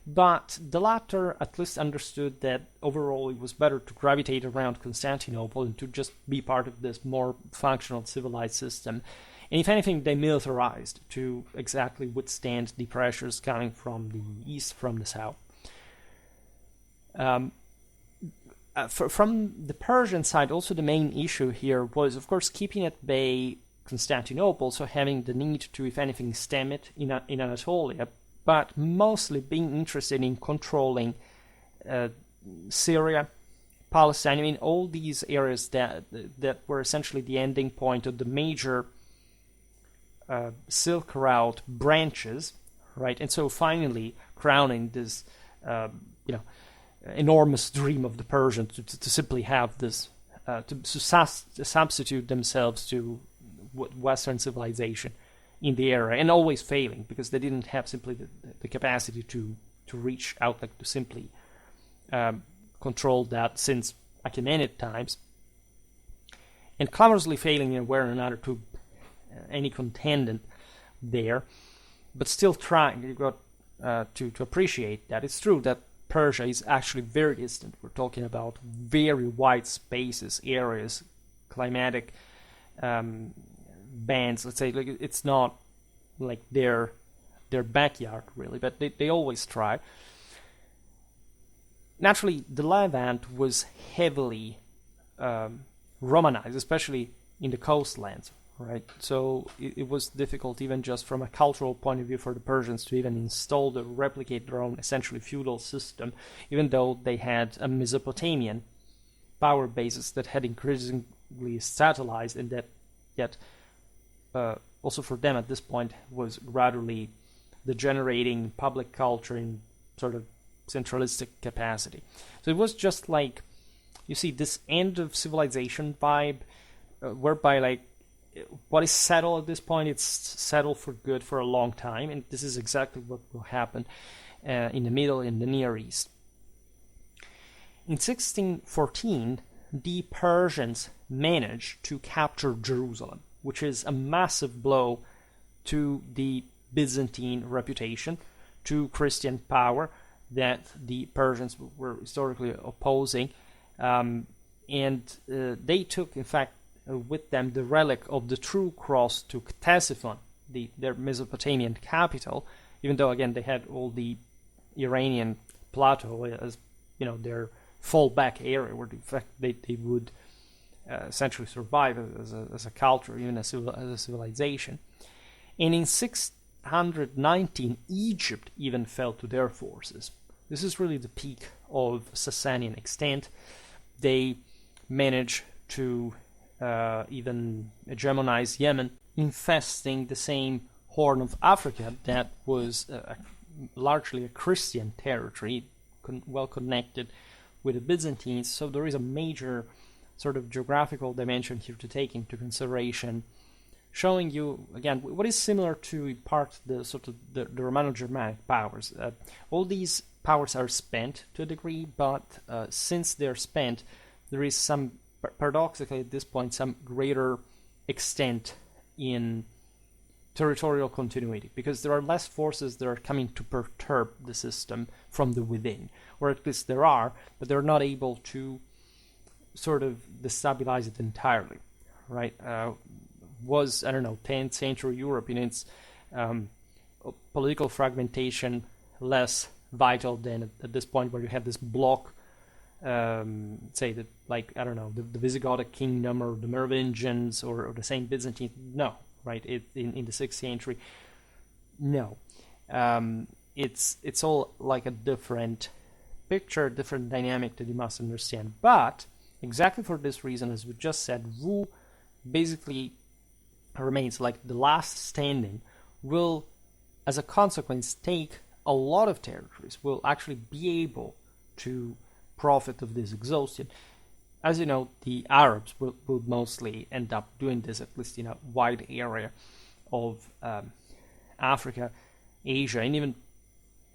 But the latter at least understood that overall it was better to gravitate around Constantinople and to just be part of this more functional civilized system. And if anything, they militarized to exactly withstand the pressures coming from the east, from the south. From the Persian side, also the main issue here was, of course, keeping at bay Constantinople, so having the need to, if anything, stem it in Anatolia, but mostly being interested in controlling Syria, Palestine. I mean, all these areas that were essentially the ending point of the major Silk Route branches, right? And so finally crowning this, enormous dream of the Persians to simply have this, to substitute themselves to what Western civilization in the area, and always failing because they didn't have simply the capacity to reach out, like to simply control that since Achaemenid times, and clamorously failing in one another to any contendant there, but still trying. You got to appreciate that. It's true that Persia is actually very distant. We're talking about very wide spaces, areas, climatic bands. Let's say, like, it's not like their backyard really, but they always try. Naturally, the Levant was heavily Romanized, especially in the coastlands, right? So it was difficult, even just from a cultural point of view, for the Persians to even install or replicate their own essentially feudal system, even though they had a Mesopotamian power basis that had increasingly satellized, and that yet also for them at this point was gradually degenerating public culture in sort of centralistic capacity. So it was just like, you see, this end of civilization vibe, whereby like what is settled at this point, it's settled for good for a long time, and this is exactly what will happen in the Middle and the Near East. In 1614, the Persians managed to capture Jerusalem, which is a massive blow to the Byzantine reputation, to Christian power that the Persians were historically opposing, and they took, in fact, with them the relic of the true cross to Ctesiphon, their Mesopotamian capital, even though again they had all the Iranian plateau as, you know, their fallback area where in fact they would essentially survive as a culture, even as a civilization. And in 619, Egypt even fell to their forces. This is really the peak of Sasanian extent. They managed to even hegemonize Yemen, infesting the same Horn of Africa that was largely a Christian territory, well connected with the Byzantines. So there is a major sort of geographical dimension here to take into consideration, showing you again what is similar to in part the sort of the Romano-Germanic powers. All these powers are spent to a degree, but since they're spent, there is some, paradoxically at this point, some greater extent in territorial continuity, because there are less forces that are coming to perturb the system from the within, or at least there are, but they're not able to sort of destabilize it entirely, right? Was, I don't know, 10th century Europe in its political fragmentation less vital than at this point, where you have this block, say that, like, I don't know, the Visigothic kingdom or the Merovingians or the same Byzantine? No, right? In the 6th century, no. It's all like a different picture, different dynamic that you must understand. But exactly for this reason, as we just said, Wu basically remains like the last standing, will, as a consequence, take a lot of territories, will actually be able to profit of this exhaustion. As you know, the Arabs will mostly end up doing this, at least in a wide area of Africa, Asia, and even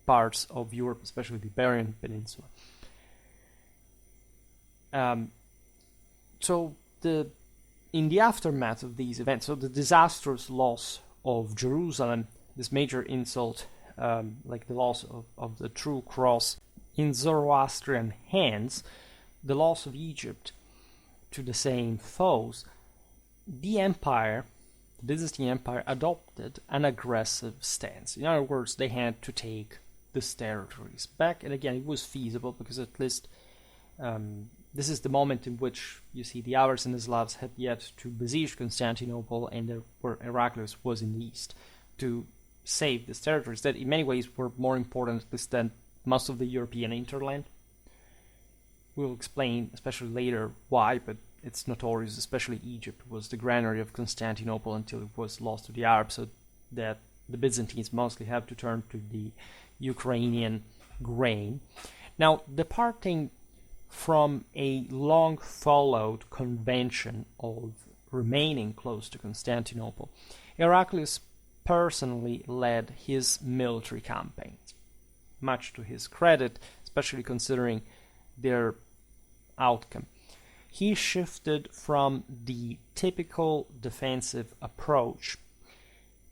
parts of Europe, especially the Iberian Peninsula. So in the aftermath of these events, so the disastrous loss of Jerusalem, this major insult, like the loss of the true cross in Zoroastrian hands, the loss of Egypt to the same foes, the empire, the Byzantine Empire, adopted an aggressive stance. In other words, they had to take these territories back, and again, it was feasible because at least this is the moment in which you see the Avars and the Slavs had yet to besiege Constantinople, and there where Heraclius was in the east to save these territories that in many ways were more important at least than most of the European hinterland. We'll explain, especially later, why, but it's notorious, especially Egypt was the granary of Constantinople until it was lost to the Arabs, so that the Byzantines mostly have to turn to the Ukrainian grain. Now, departing from a long-followed convention of remaining close to Constantinople, Heraclius personally led his military campaigns, much to his credit, especially considering their outcome. He shifted from the typical defensive approach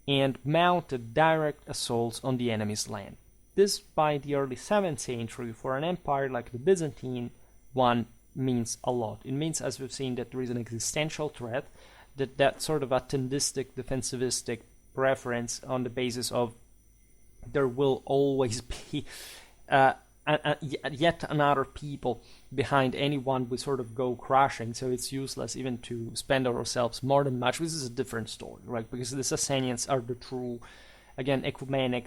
and mounted direct assaults on the enemy's land. This, by the early 7th century, for an empire like the Byzantine one, means a lot. It means, as we've seen, that there is an existential threat, that sort of attendistic, defensivistic preference on the basis of there will always be yet another people behind anyone we sort of go crashing, so it's useless even to spend ourselves more than much. This is a different story, right? Because the Sasanians are the true, again, ecumenic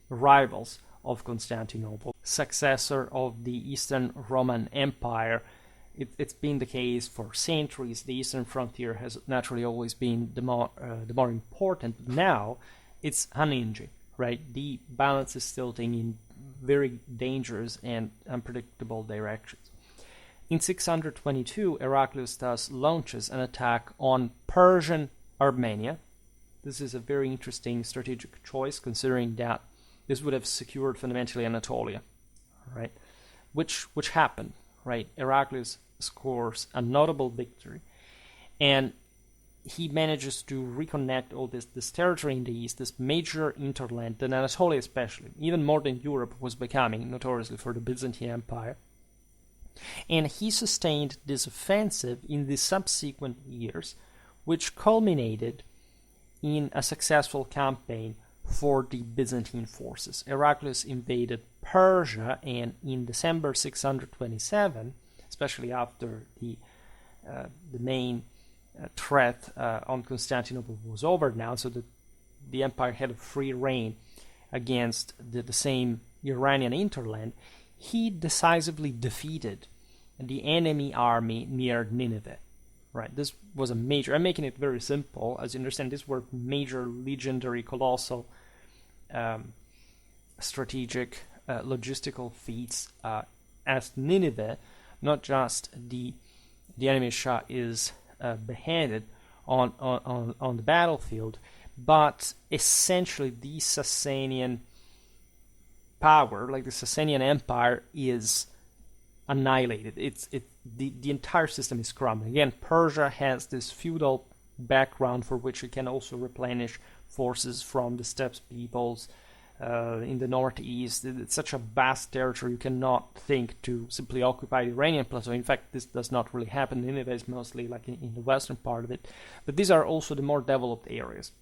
rivals of Constantinople, successor of the Eastern Roman Empire. It's been the case for centuries. The eastern frontier has naturally always been the more important. But now it's unhinging, right? The balance is tilting in very dangerous and unpredictable directions. In 622, Heraclius thus launches an attack on Persian Armenia. This is a very interesting strategic choice, considering that this would have secured fundamentally Anatolia, right? Which happened, right? Heraclius scores a notable victory, and he manages to reconnect all this territory in the east, this major hinterland, and Anatolia especially, even more than Europe was becoming, notoriously for the Byzantine Empire. And he sustained this offensive in the subsequent years, which culminated in a successful campaign for the Byzantine forces. Heraclius invaded Persia, and in December 627, especially after the main threat on Constantinople was over now, so that the empire had a free reign against the same Iranian hinterland, he decisively defeated the enemy army near Nineveh. Right, this was a major, I'm making it very simple, as you understand, these were major, legendary, colossal, strategic, logistical feats, as Nineveh, not just the enemy Shah is beheaded on the battlefield, but essentially the Sasanian power, like the Sasanian Empire, is annihilated. The entire system is crumbling. Again, Persia has this feudal background for which it can also replenish forces from the steppes peoples in the northeast. It's such a vast territory, you cannot think to simply occupy the Iranian plateau. In fact, this does not really happen. Nineveh is mostly like in the western part of it. But these are also the more developed areas.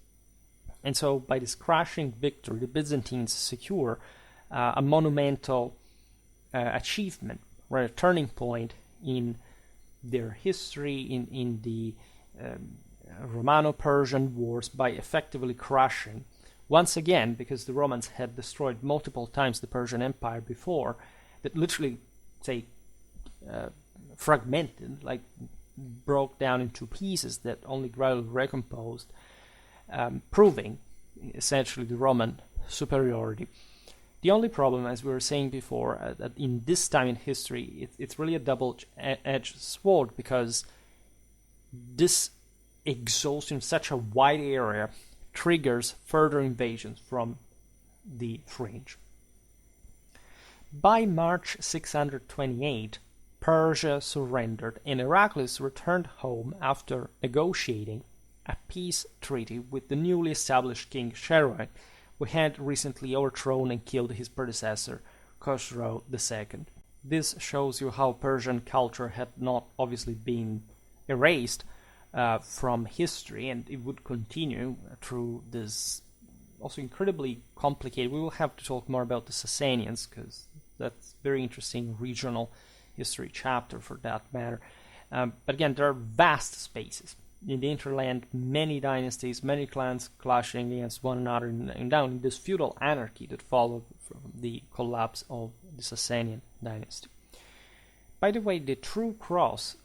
And so by this crushing victory, the Byzantines secure a monumental achievement, right, a turning point in their history, in the Romano-Persian wars, by effectively crushing, once again, because the Romans had destroyed multiple times the Persian Empire before, that literally, say, fragmented, like broke down into pieces that only gradually recomposed, proving essentially the Roman superiority. The only problem, as we were saying before, that in this time in history, it's really a double-edged sword, because this exhaustion, such a wide area, triggers further invasions from the fringe. By March 628, Persia surrendered, and Heraclius returned home after negotiating a peace treaty with the newly established king Schwerpunkt, who had recently overthrown and killed his predecessor, Khosrow II. This shows you how Persian culture had not obviously been erased from history, and it would continue through this also incredibly complicated. We will have to talk more about the Sasanians, because that's a very interesting regional history chapter for that matter. But again, there are vast spaces in the hinterland, many dynasties, many clans clashing against one another, and down in this feudal anarchy that followed from the collapse of the Sasanian dynasty. By the way, the true cross,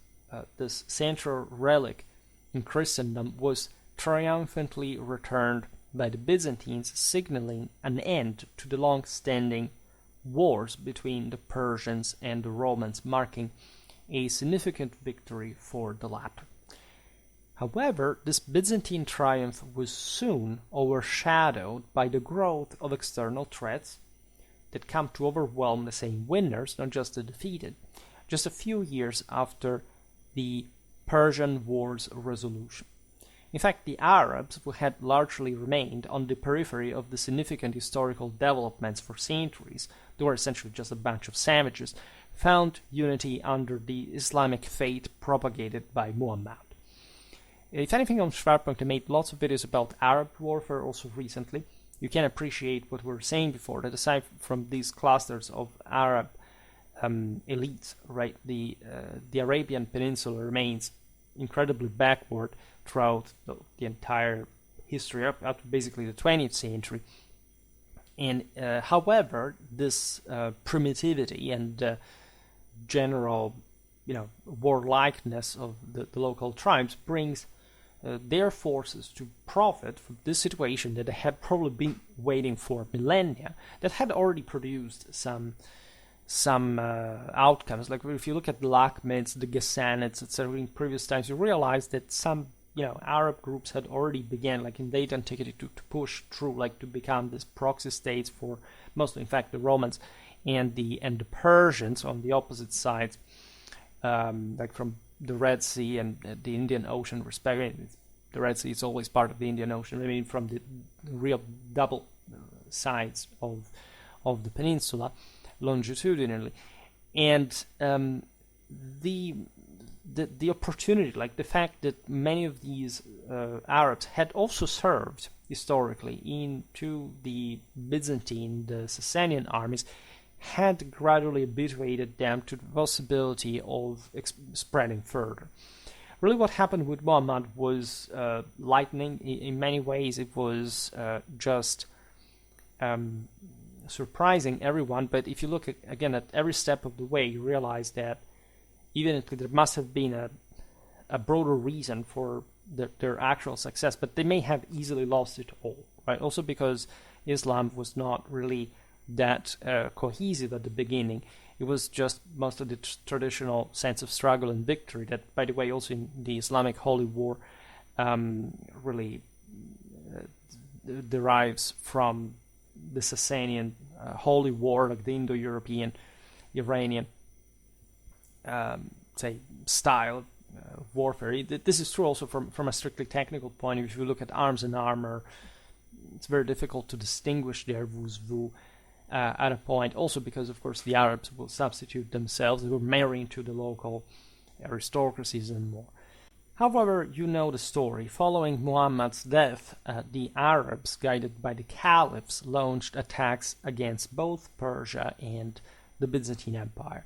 this central relic in Christendom, was triumphantly returned by the Byzantines, signaling an end to the long-standing wars between the Persians and the Romans, marking a significant victory for the latter. However, this Byzantine triumph was soon overshadowed by the growth of external threats that come to overwhelm the same winners, not just the defeated, just a few years after the Persian War's resolution. In fact, the Arabs, who had largely remained on the periphery of the significant historical developments for centuries, they were essentially just a bunch of savages, found unity under the Islamic faith propagated by Muhammad. If anything, on Schwerpunkt, I made lots of videos about Arab warfare also recently. You can appreciate what we were saying before, that aside from these clusters of Arab elites, right, the Arabian Peninsula remains incredibly backward throughout the entire history up to basically the 20th century. And however, this primitivity and general, warlikeness of the local tribes brings their forces to profit from this situation that they had probably been waiting for millennia, that had already produced some outcomes. Like if you look at the Lakhmids, the Ghassanids, etc., in previous times, you realize that some Arab groups had already began, like in late antiquity, to push through, like to become these proxy states for mostly, in fact, the Romans and the Persians on the opposite sides, like from the Red Sea and the Indian Ocean, respectively. The Red Sea is always part of the Indian Ocean. I mean, from the real double sides of the peninsula, longitudinally, and the opportunity, like the fact that many of these Arabs had also served historically into the Byzantine, the Sasanian armies, had gradually habituated them to the possibility of spreading further. Really what happened with Muhammad was lightning. In many ways it was just surprising everyone, but if you look again at every step of the way, you realize that even if there must have been a broader reason for their actual success, but they may have easily lost it all, right? Also because Islam was not really that cohesive at the beginning. It was just most of the traditional sense of struggle and victory that, by the way, also in the Islamic Holy War really derives from the Sasanian Holy War, like the Indo-European, Iranian, style of warfare. This is true also from a strictly technical point of view. If you look at arms and armor, it's very difficult to distinguish their vuz-vu at a point, also because, of course, the Arabs will substitute themselves. They were marrying to the local aristocracies and more. However, you know the story. Following Muhammad's death, the Arabs, guided by the caliphs, launched attacks against both Persia and the Byzantine Empire.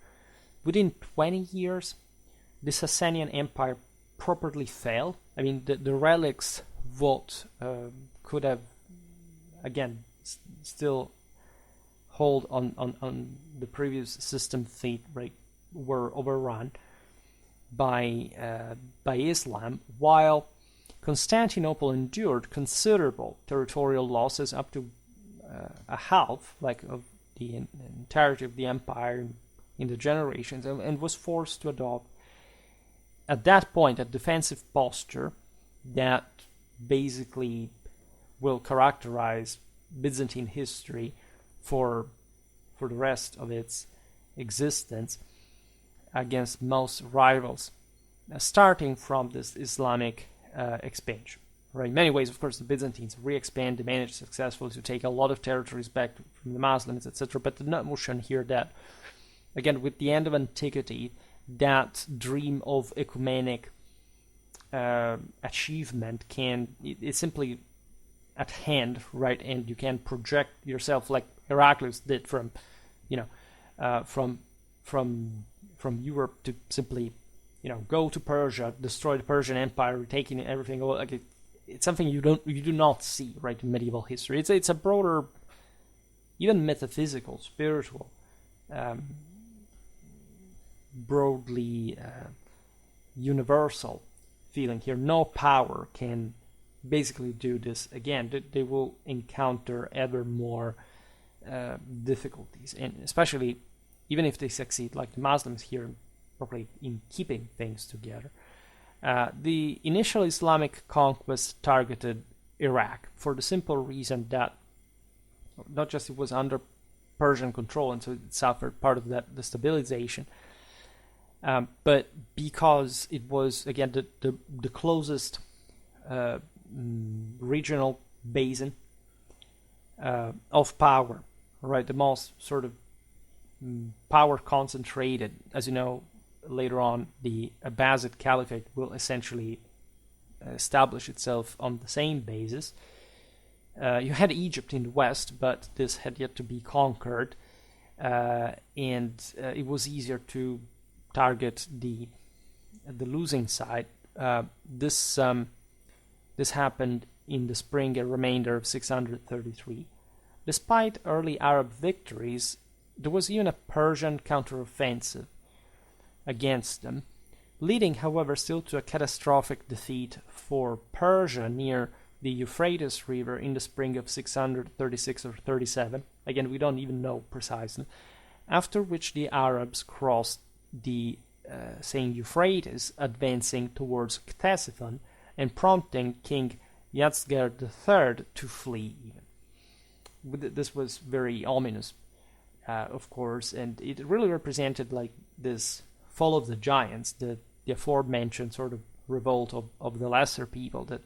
Within 20 years, the Sasanian Empire properly fell. I mean, the relics what could have, again, still hold on the previous system fleet, right, were overrun by Islam, while Constantinople endured considerable territorial losses, up to a half, like of the entirety of the empire in the generations, and was forced to adopt at that point a defensive posture that basically will characterize Byzantine history for the rest of its existence against most rivals, starting from this Islamic expansion. Right? In many ways, of course, the Byzantines re-expand, they managed successfully to take a lot of territories back from the Muslims, etc. But the notion here that, again, with the end of antiquity, that dream of ecumenic achievement it's simply at hand, right? And you can project yourself like Heraclius did from Europe to simply, go to Persia, destroy the Persian Empire, taking everything. Like it's something you do not see, right, in medieval history. It's a broader, even metaphysical, spiritual, broadly universal feeling here. No power can basically do this again. They will encounter ever more difficulties, and especially even if they succeed, like the Muslims here, probably in keeping things together, The initial Islamic conquest targeted Iraq for the simple reason that not just it was under Persian control and so it suffered part of that destabilization, but because it was, again, the closest regional basin of power, right? The most sort of power concentrated. As you know, later on, the Abbasid Caliphate will essentially establish itself on the same basis. You had Egypt in the west, but this had yet to be conquered, and it was easier to target the losing side. This happened in the spring and remainder of 633. Despite early Arab victories, there was even a Persian counteroffensive against them, leading, however, still to a catastrophic defeat for Persia near the Euphrates River in the spring of 636 or 37. Again, we don't even know precisely. After which the Arabs crossed the same Euphrates, advancing towards Ctesiphon and prompting King Yazdgerd III to flee. This was very ominous, of course, and it really represented like this fall of the giants, the aforementioned sort of revolt of the lesser people, that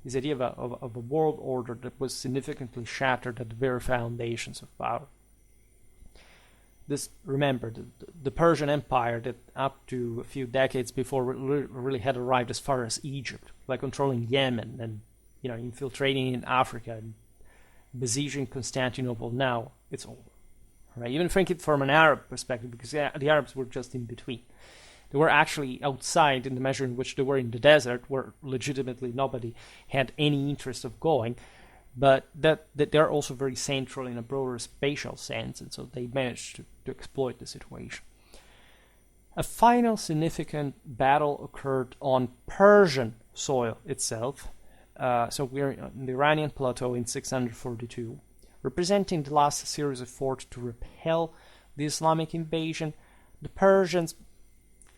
this idea of a world order that was significantly shattered at the very foundations of power. This, remember, the Persian Empire that up to a few decades before really had arrived as far as Egypt, like controlling Yemen and infiltrating in Africa and besieging Constantinople. Now it's over, right? Even frankly from an Arab perspective, because the Arabs were just in between. They were actually outside in the measure in which they were in the desert, where legitimately nobody had any interest of going, but that they're also very central in a broader spatial sense, and so they managed to exploit the situation. A final significant battle occurred on Persian soil itself. So we're in the Iranian plateau in 642, representing the last series of efforts to repel the Islamic invasion. The Persians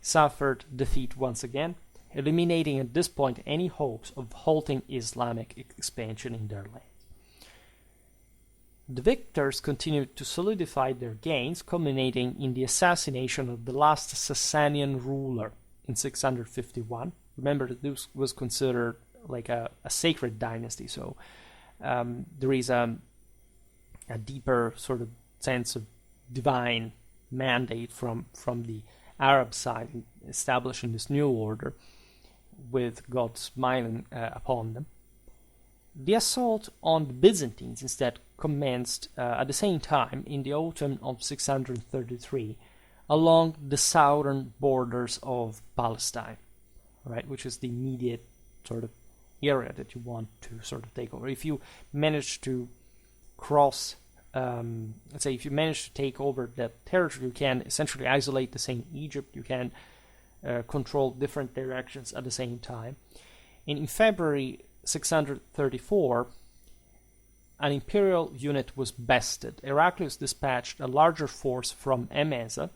suffered defeat once again, eliminating at this point any hopes of halting Islamic expansion in their lands. The victors continued to solidify their gains, culminating in the assassination of the last Sasanian ruler in 651. Remember that this was considered like a sacred dynasty, so there is a deeper sort of sense of divine mandate from the Arab side in establishing this new order, with God smiling upon them. The assault on the Byzantines instead commenced at the same time in the autumn of 633 along the southern borders of Palestine, right, which is the immediate sort of area that you want to sort of take over. If you manage to cross, let's say if you manage to take over that territory, you can essentially isolate the same Egypt, you can control different directions at the same time. And in February 634, an imperial unit was bested. Heraclius dispatched a larger force from Emesa,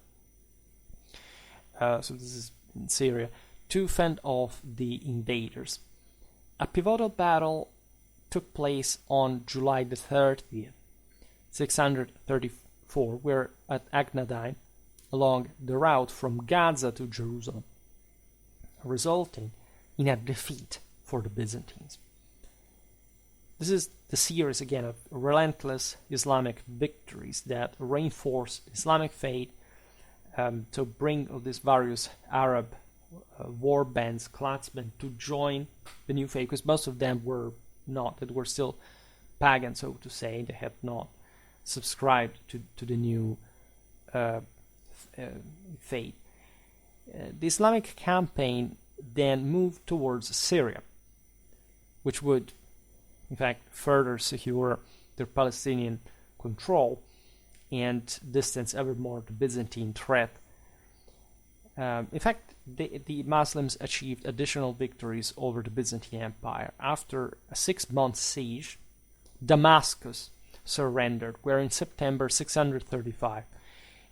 so this is in Syria, to fend off the invaders. A pivotal battle took place on July the 30th, 634, where at Agnadine, along the route from Gaza to Jerusalem, resulting in a defeat for the Byzantines. This is the series, again, of relentless Islamic victories that reinforced Islamic faith to bring all these various Arab war bands, clansmen, to join the new faith, because most of them were not, that were still pagan, so to say. They had not subscribed to the new faith. The Islamic campaign then moved towards Syria, which would, in fact, further secure their Palestinian control and distance ever more the Byzantine threat. In fact, the Muslims achieved additional victories over the Byzantine Empire. After a 6-month siege, Damascus surrendered, where in September 635,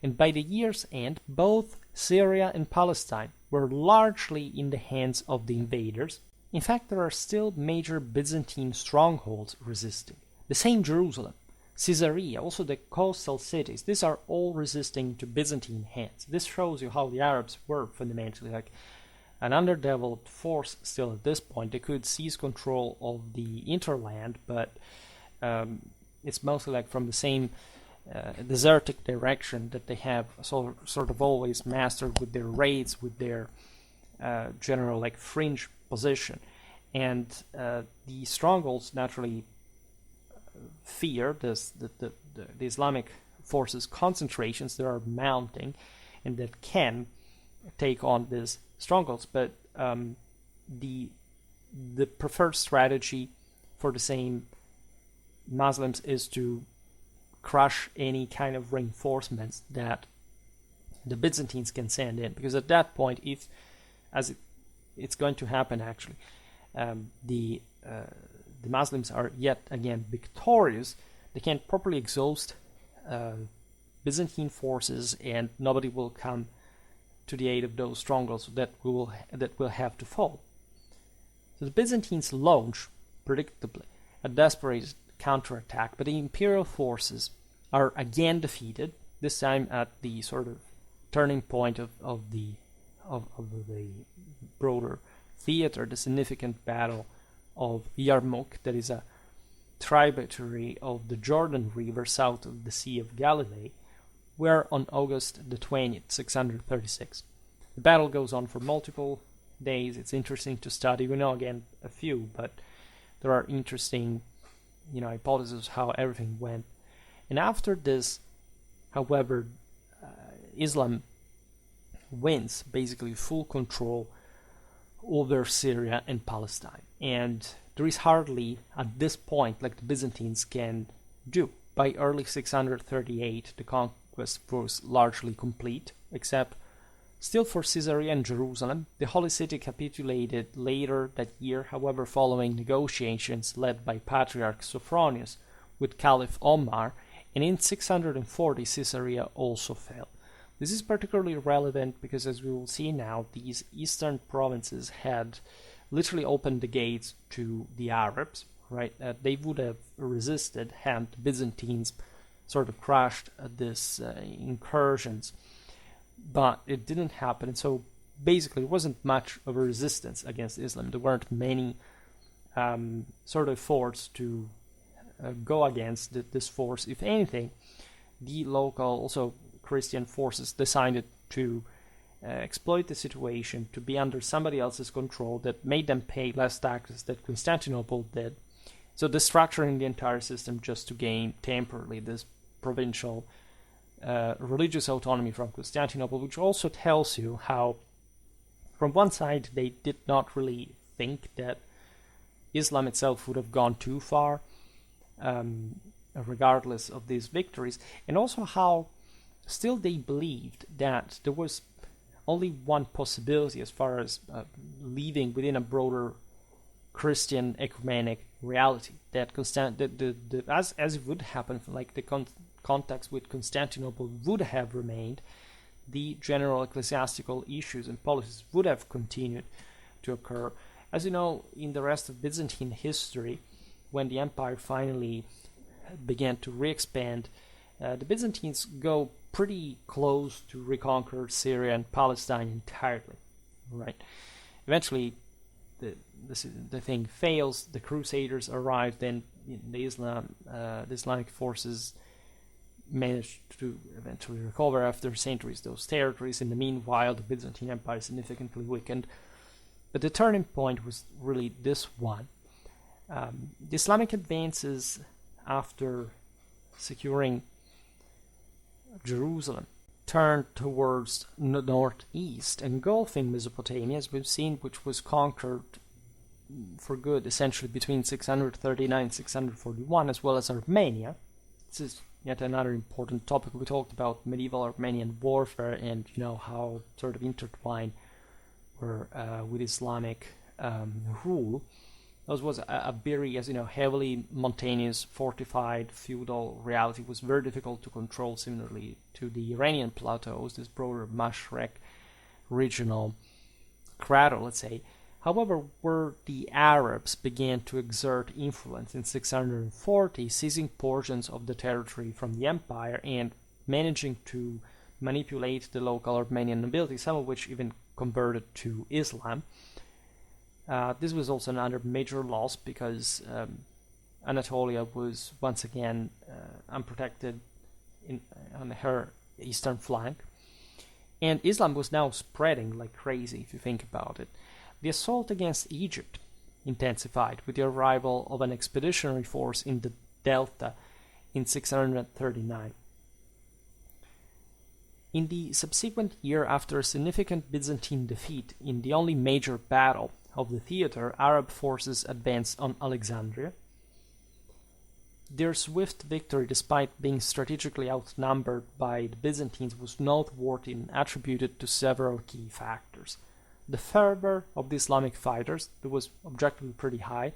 and by the year's end, both Syria and Palestine were largely in the hands of the invaders. In fact, there are still major Byzantine strongholds resisting. The same Jerusalem, Caesarea, also the coastal cities, these are all resisting to Byzantine hands. This shows you how the Arabs were fundamentally like an underdeveloped force still at this point. They could seize control of the interland, but it's mostly like from the same desertic direction that they have sort of always mastered with their raids, with their general like fringe position. And the strongholds naturally fear the Islamic forces concentrations that are mounting and that can take on these strongholds, but the preferred strategy for the same Muslims is to crush any kind of reinforcements that the Byzantines can send in, because at that point, if as it's going to happen actually, the Muslims are yet again victorious, they can't properly exhaust Byzantine forces, and nobody will come to the aid of those strongholds that will have to fall. So the Byzantines launch, predictably, a desperate counterattack, but the imperial forces are again defeated, this time at the sort of turning point of the broader theater, the significant battle of Yarmouk, that is a tributary of the Jordan River south of the Sea of Galilee, where on August the 20th, 636. The battle goes on for multiple days. It's interesting to study. We know again a few, but there are interesting, hypotheses how everything went. And after this, however, Islam wins basically full control over Syria and Palestine. And there is hardly, at this point, like the Byzantines can do. By early 638, the conquest was largely complete, except still for Caesarea and Jerusalem. The Holy City capitulated later that year, however, following negotiations led by Patriarch Sophronius with Caliph Omar, and in 640 Caesarea also fell. This is particularly relevant because, as we will see now, these eastern provinces had literally opened the gates to the Arabs, right? They would have resisted had the Byzantines sort of crushed these incursions, but it didn't happen. And so basically, it wasn't much of a resistance against Islam. There weren't many sort of forts to go against this force. If anything, the local, also Christian forces decided to exploit the situation, to be under somebody else's control that made them pay less taxes than Constantinople did. So destructuring the entire system just to gain temporarily this provincial religious autonomy from Constantinople, which also tells you how, from one side, they did not really think that Islam itself would have gone too far, regardless of these victories, and also how still they believed that there was only one possibility as far as living within a broader Christian ecumenic reality, that as it would happen, like the context with Constantinople would have remained, the general ecclesiastical issues and policies would have continued to occur. As you know, in the rest of Byzantine history, when the empire finally began to re-expand, the Byzantines go pretty close to reconquer Syria and Palestine entirely, right? Eventually, the thing fails. The Crusaders arrive. Then the Islamic forces managed to eventually recover after centuries those territories. In the meanwhile, the Byzantine Empire significantly weakened. But the turning point was really this one. The Islamic advances after securing Jerusalem turned towards the northeast, engulfing Mesopotamia, as we've seen, which was conquered for good essentially between 639 and 641, as well as Armenia. This is yet another important topic. We talked about medieval Armenian warfare and how sort of intertwined were with Islamic rule. This was a very, heavily mountainous, fortified, feudal reality. It was very difficult to control, similarly to the Iranian plateaus, this broader Mashrek regional cradle, let's say. However, where the Arabs began to exert influence in 640, seizing portions of the territory from the empire and managing to manipulate the local Armenian nobility, some of which even converted to Islam. This was also another major loss because Anatolia was once again unprotected on her eastern flank. And Islam was now spreading like crazy, if you think about it. The assault against Egypt intensified with the arrival of an expeditionary force in the Delta in 639. In the subsequent year, after a significant Byzantine defeat in the only major battle of the theater, Arab forces advanced on Alexandria. Their swift victory, despite being strategically outnumbered by the Byzantines, was noteworthy and attributed to several key factors. The fervor of the Islamic fighters, that was objectively pretty high,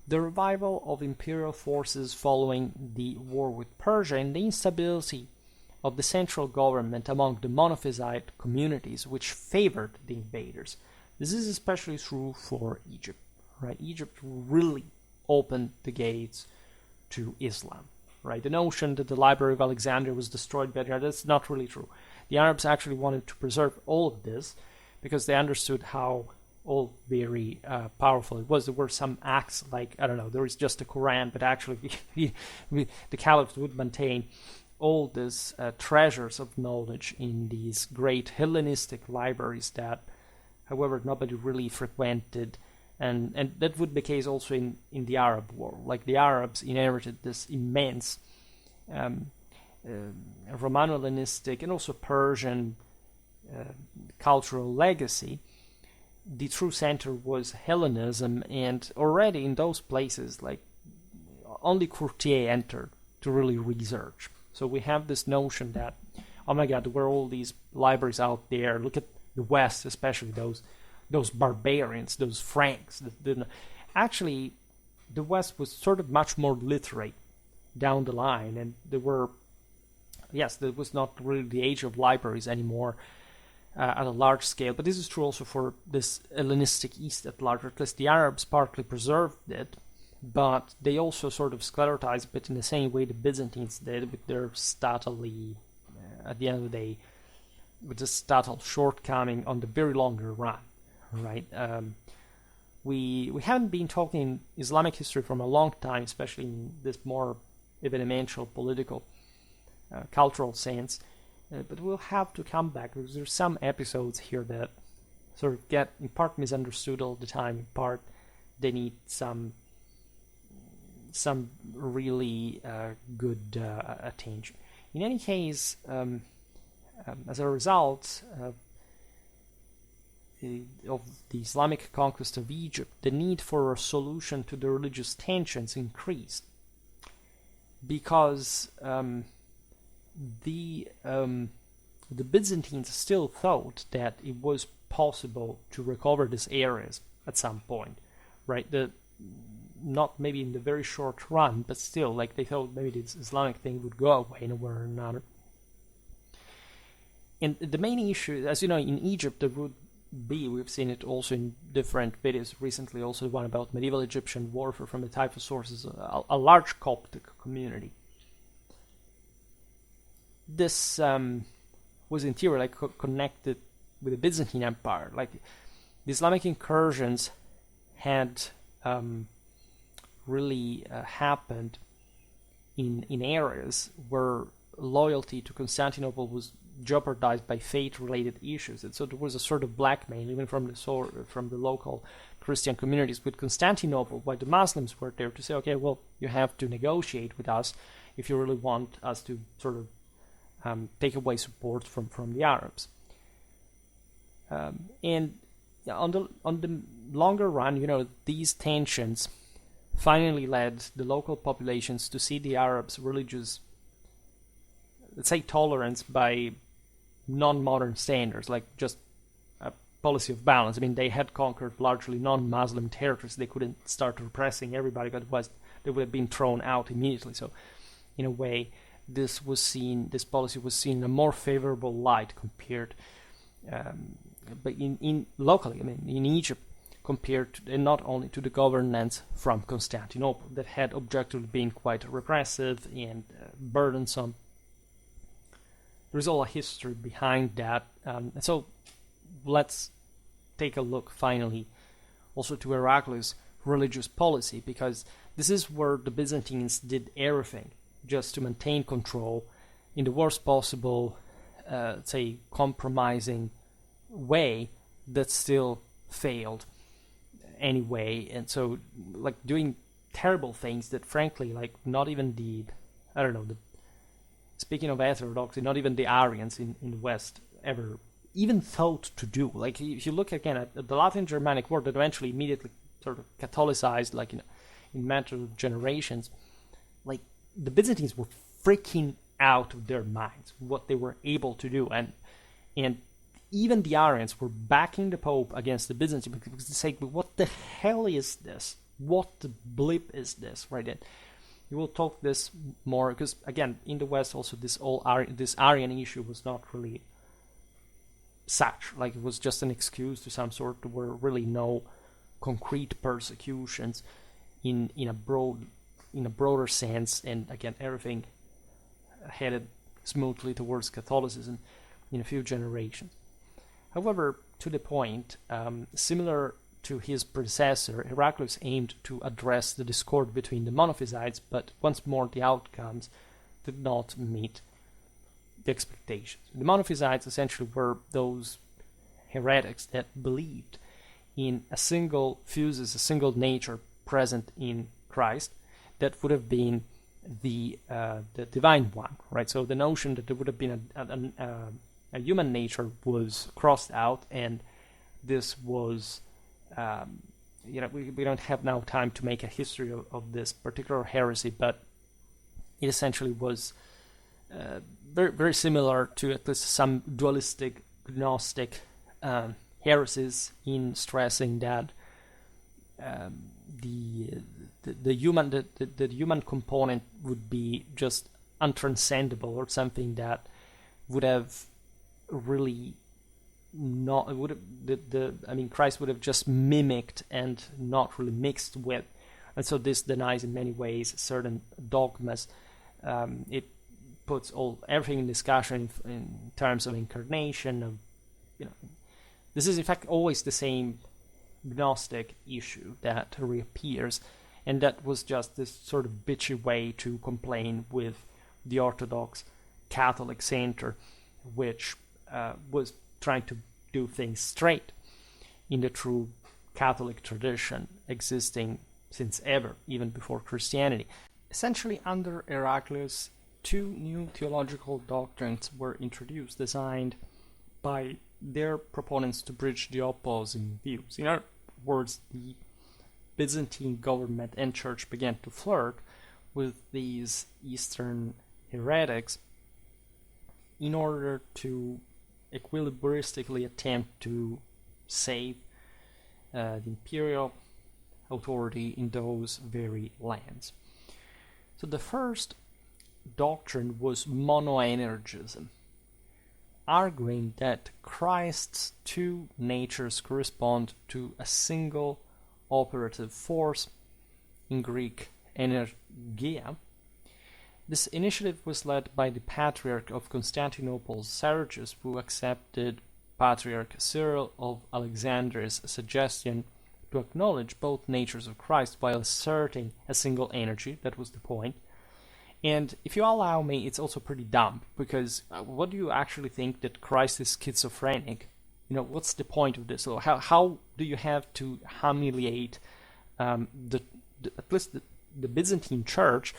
the revival of imperial forces following the war with Persia, and the instability of the central government among the Monophysite communities which favored the invaders. This is especially true for Egypt, right? Egypt really opened the gates to Islam, right? The notion that the Library of Alexandria was destroyed by the Arabs, that's not really true. The Arabs actually wanted to preserve all of this because they understood how all very powerful it was. There were some acts like, I don't know, there is just the Quran, but actually the Caliphate would maintain all these treasures of knowledge in these great Hellenistic libraries that, however, nobody really frequented. And that would be the case also in the Arab world. Like the Arabs inherited this immense Romano-Hellenistic and also Persian cultural legacy. The true center was Hellenism, and already in those places, like only courtier entered to really research. So we have this notion that, oh my God, there were all these libraries out there. Look at the West, especially those barbarians, those Franks. Actually, the West was sort of much more literate down the line, and there was not really the age of libraries anymore at a large scale. But this is true also for this Hellenistic East at large. At least the Arabs partly preserved it, but they also sort of sclerotized it in the same way the Byzantines did with their stately, at the end of the day, with the statal shortcoming on the very longer run. Right, we haven't been talking Islamic history from a long time, especially in this more evidential, political, cultural sense. But we'll have to come back because there's some episodes here that sort of get in part misunderstood all the time. In part, they need some really good attention. In any case, as a result of the Islamic conquest of Egypt, the need for a solution to the religious tensions increased because the Byzantines still thought that it was possible to recover these areas at some point, right? Not maybe in the very short run, but still, like they thought maybe this Islamic thing would go away in a way or another. And the main issue, as you know, in Egypt, there would be, we've seen it also in different videos recently, also the one about medieval Egyptian warfare from the type of sources, a large Coptic community. This was in theory like connected with the Byzantine Empire. Like the Islamic incursions had really happened in areas where loyalty to Constantinople was jeopardized by faith-related issues, and so there was a sort of blackmail even from the local Christian communities with Constantinople, while the Muslims were there to say, okay, well, you have to negotiate with us if you really want us to sort of take away support from the Arabs. And on the longer run, these tensions finally led the local populations to see the Arabs' religious, let's say, tolerance by non-modern standards, like just a policy of balance. I mean, they had conquered largely non-Muslim territories. They couldn't start repressing everybody, but they would have been thrown out immediately. So, in a way, this policy was seen in a more favorable light compared but in locally, I mean, in Egypt, compared to, and not only to the governance from Constantinople, that had objectively been quite repressive and burdensome. There's all a history behind that, and so let's take a look finally also to Heraclius' religious policy, because this is where the Byzantines did everything just to maintain control in the worst possible, say, compromising way that still failed anyway. And so, like, doing terrible things that, frankly, like, not even speaking of heterodoxy, not even the Arians in the West ever even thought to do. Like, if you look again at the Latin Germanic world that eventually immediately sort of Catholicized, like in matter of generations, like, the Byzantines were freaking out of their minds what they were able to do, and even the Arians were backing the Pope against the Byzantines because they say, what the hell is this? What the blip is this? Right? And we will talk this more because, again, in the West also this Arian issue was not really such. Like, it was just an excuse to some sort. There were really no concrete persecutions in a broader sense, and again, everything headed smoothly towards Catholicism in a few generations. However, to the point, similar to his predecessor, Heraclius aimed to address the discord between the Monophysites, but once more the outcomes did not meet the expectations. The Monophysites essentially were those heretics that believed in a single physis, a single nature present in Christ that would have been the divine one, right? So the notion that there would have been a human nature was crossed out, and this was, we don't have now time to make a history of this particular heresy, but it essentially was very, very similar to at least some dualistic Gnostic heresies in stressing that the human component would be just untranscendable, or something that would have really not Christ would have just mimicked and not really mixed with, and so this denies in many ways certain dogmas. It puts everything in discussion in terms of incarnation. This is in fact always the same Gnostic issue that reappears, and that was just this sort of bitchy way to complain with the Orthodox Catholic center, which was trying to do things straight in the true Catholic tradition existing since ever, even before Christianity. Essentially, under Heraclius, two new theological doctrines were introduced, designed by their proponents to bridge the opposing views. In other words, the Byzantine government and church began to flirt with these Eastern heretics in order to equilibristically attempt to save the imperial authority in those very lands. So the first doctrine was monoenergism, arguing that Christ's two natures correspond to a single operative force, in Greek energia. This initiative was led by the Patriarch of Constantinople, Sergius, who accepted Patriarch Cyril of Alexandria's suggestion to acknowledge both natures of Christ while asserting a single energy. That was the point. And if you allow me, it's also pretty dumb, because what do you actually think, that Christ is schizophrenic? What's the point of this? Or how do you have to humiliate at least the Byzantine Church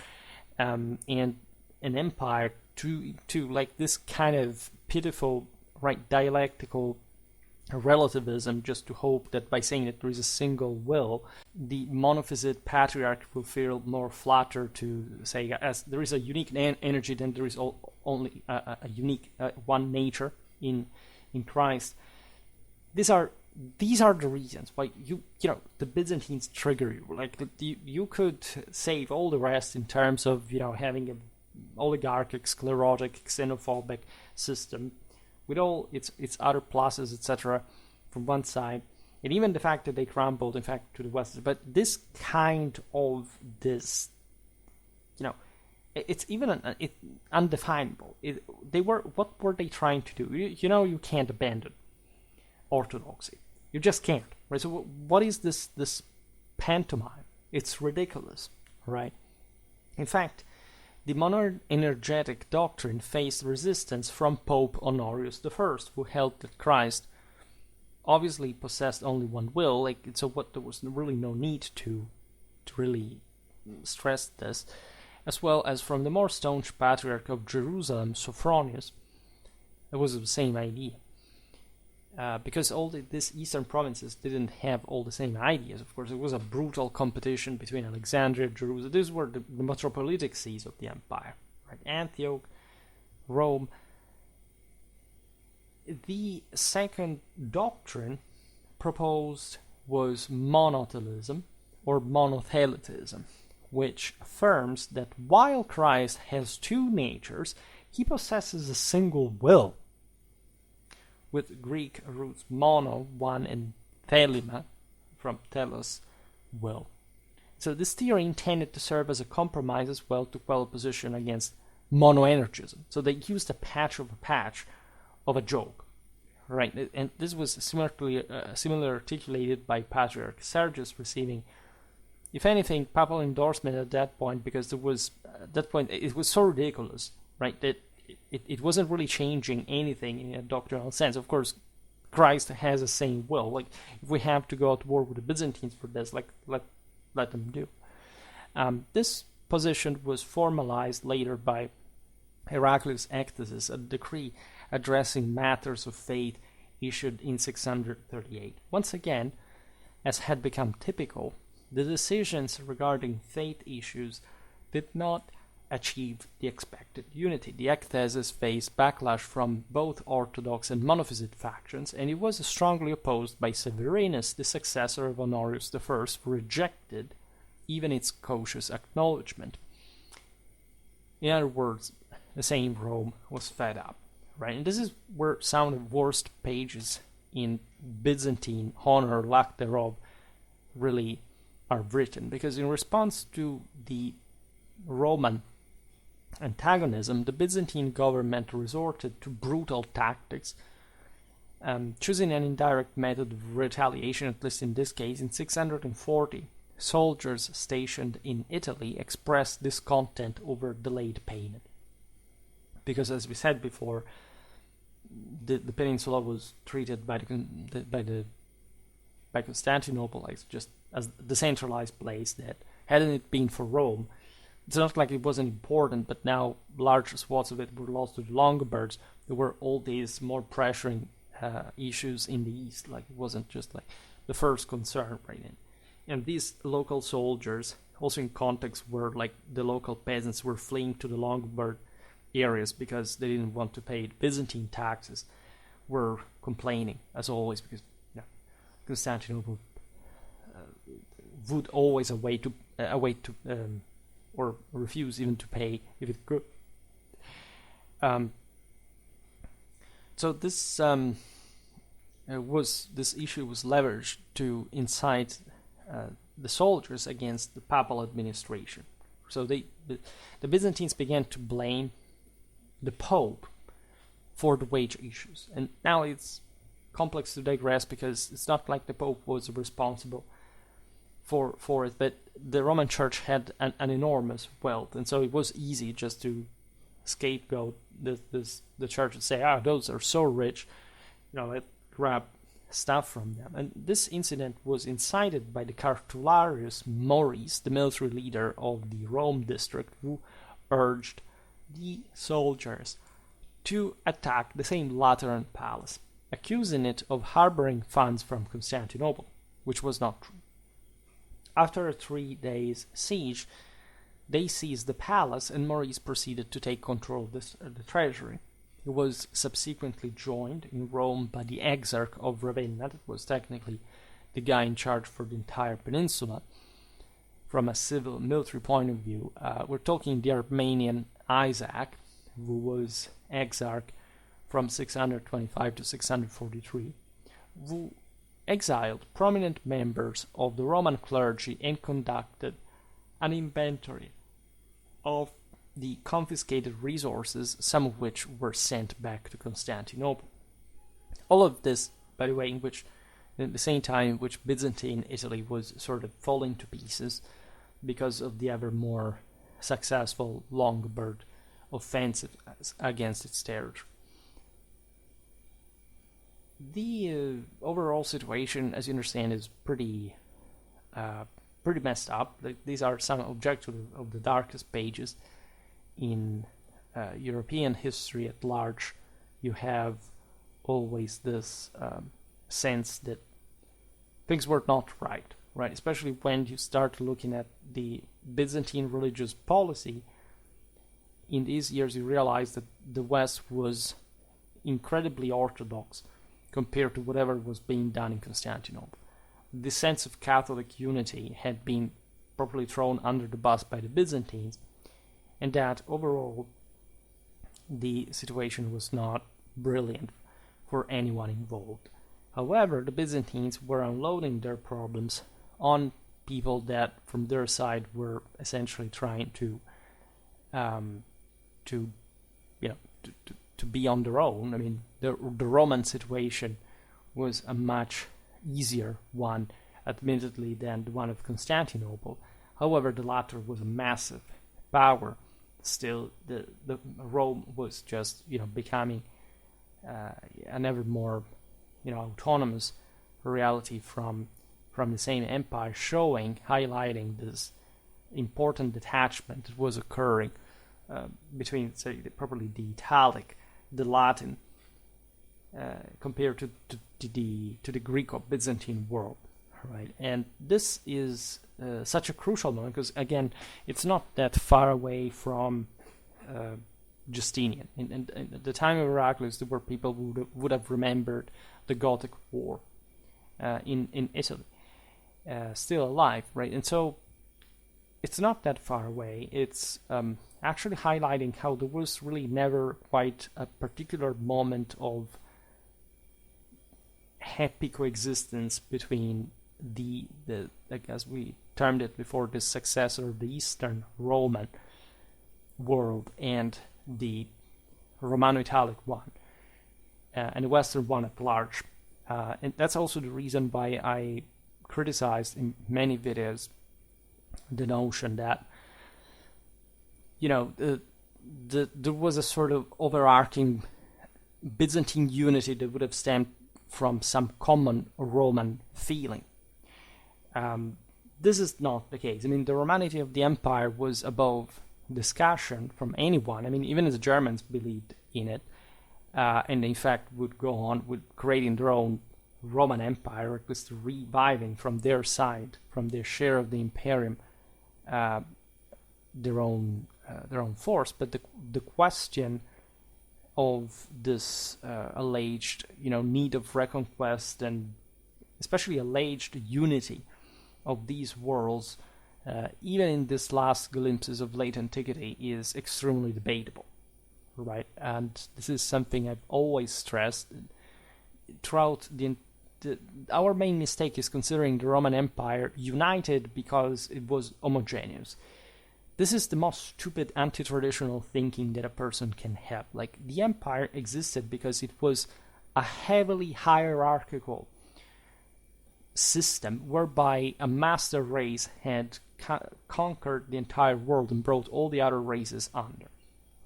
and an empire to like this kind of pitiful, right, dialectical relativism, just to hope that by saying that there is a single will, the monophysite patriarch will feel more flattered to say, as there is a unique energy, then there is only a unique one nature in Christ. These are the reasons why the Byzantines trigger you. Like, you could save all the rest in terms of having an oligarchic, sclerotic, xenophobic system, with all its other pluses, etc., from one side, and even the fact that they crumbled, in fact, to the west. But this kind of this, it's even undefinable. What were they trying to do? You can't abandon orthodoxy. You just can't, right? So what is this pantomime? It's ridiculous, right? In fact, the monergetic doctrine faced resistance from Pope Honorius I, who held that Christ obviously possessed only one will. There was really no need to really stress this, as well as from the more staunch Patriarch of Jerusalem, Sophronius. It was the same idea. Because all these eastern provinces didn't have all the same ideas. Of course, it was a brutal competition between Alexandria and Jerusalem. These were the metropolitic sees of the empire, right? Antioch, Rome. The second doctrine proposed was monothelism or monothelitism, which affirms that while Christ has two natures, he possesses a single will, with Greek roots mono, one, and thelema, from telos, will. So this theory intended to serve as a compromise as well to quell opposition against monoenergism. So they used a patch of a joke, right? And this was similarly articulated by Patriarch Sergius, receiving, if anything, papal endorsement at that point, because at that point it was so ridiculous, right, that it wasn't really changing anything in a doctrinal sense. Of course, Christ has the same will. Like, if we have to go to war with the Byzantines for this, let them do. This position was formalized later by Heraclius' ecthesis, a decree addressing matters of faith issued in 638. Once again, as had become typical, the decisions regarding faith issues did not achieve the expected unity. The ecthesis faced backlash from both Orthodox and Monophysite factions, and it was strongly opposed by Severinus, the successor of Honorius I, who rejected even its cautious acknowledgement. In other words, the same Rome was fed up, right? And this is where some of the worst pages in Byzantine honor or lack thereof really are written, because in response to the Roman antagonism, the Byzantine government resorted to brutal tactics, choosing an indirect method of retaliation. At least in this case, in 640, soldiers stationed in Italy expressed discontent over delayed payment, because, as we said before, the peninsula was treated by Constantinople just as the centralized place that, hadn't it been for Rome, it's not like it wasn't important, but now large swaths of it were lost to the Longobards. There were all these more pressuring issues in the east. Like, it wasn't just like the first concern, right? And these local soldiers, also in context where like the local peasants were fleeing to the Lombard areas because they didn't want to pay Byzantine taxes, were complaining, as always, because Constantinople would always await or refuse even to pay if it could. So this issue was leveraged to incite the soldiers against the papal administration. So the Byzantines began to blame the Pope for the wage issues, and now it's complex to digress because it's not like the Pope was responsible for it, but the Roman Church had an enormous wealth, and so it was easy just to scapegoat the church and say, those are so rich, let's grab stuff from them. And this incident was incited by the Cartularius Maurice, the military leader of the Rome district, who urged the soldiers to attack the same Lateran palace, accusing it of harboring funds from Constantinople, which was not true. After a 3 days siege, they seized the palace, and Maurice proceeded to take control of the treasury. He was subsequently joined in Rome by the Exarch of Ravenna, that was technically the guy in charge for the entire peninsula. From a civil military point of view, we're talking the Armenian Isaac, who was Exarch from 625 to 643, who exiled prominent members of the Roman clergy and conducted an inventory of the confiscated resources, some of which were sent back to Constantinople. All of this, by the way, at the same time in which Byzantine Italy was sort of falling to pieces because of the ever more successful Lombard offensive against its territory. The overall situation, as you understand, is pretty messed up. These are some objectives of the darkest pages in European history at large. You have always this sense that things were not right, especially when you start looking at the Byzantine religious policy. In these years, you realize that the West was incredibly orthodox compared to whatever was being done in Constantinople. The sense of Catholic unity had been properly thrown under the bus by the Byzantines, and that overall the situation was not brilliant for anyone involved. However, the Byzantines were unloading their problems on people that, from their side, were essentially trying to be on their own. I mean, the Roman situation was a much easier one, admittedly, than the one of Constantinople. However, the latter was a massive power. Still, the Rome was just becoming an ever more autonomous reality from the same empire, highlighting this important detachment that was occurring between, say, properly the Italic, the Latin, compared to the Greek or Byzantine world, right? And this is such a crucial moment because, again, it's not that far away from Justinian. And at the time of Heraclius, there were people who would have remembered the Gothic War in Italy, still alive, right? And so it's not that far away. It's actually highlighting how there was really never quite a particular moment of happy coexistence between the as we termed it before, the successor of the Eastern Roman world and the Romano-Italic one, and the Western one at large. And that's also the reason why I criticized in many videos the notion that there was a sort of overarching Byzantine unity that would have stemmed from some common Roman feeling. This is not the case. I mean, the Romanity of the empire was above discussion from anyone. I mean, even the Germans believed in it, and in fact would go on with creating their own Roman Empire, or at least reviving from their side, from their share of the imperium, their own force. But the question of this alleged need of reconquest, and especially alleged unity of these worlds, even in this last glimpses of late antiquity, is extremely debatable, right? And this is something I've always stressed throughout our main mistake is considering the Roman Empire united because it was homogeneous. This is the most stupid anti-traditional thinking that a person can have. Like, the empire existed because it was a heavily hierarchical system whereby a master race had conquered the entire world and brought all the other races under,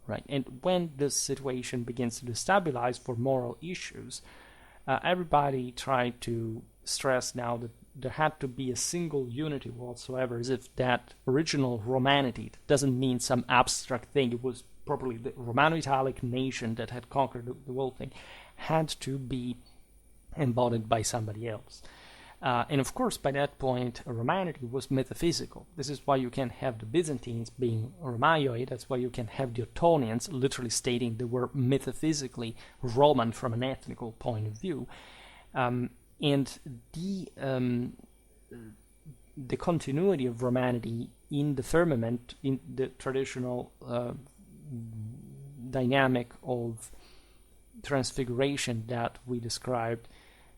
right? And when this situation begins to destabilize for moral issues, everybody tried to stress now that there had to be a single unity whatsoever, as if that original Romanity doesn't mean some abstract thing. It was properly the Romano-Italic nation that had conquered the whole thing, had to be embodied by somebody else. And of course, by that point, Romanity was metaphysical. This is why you can have the Byzantines being Romaioi. That's why you can have the Ottonians literally stating they were metaphysically Roman from an ethnical point of view. And the continuity of Romanity in the firmament, in the traditional dynamic of transfiguration that we described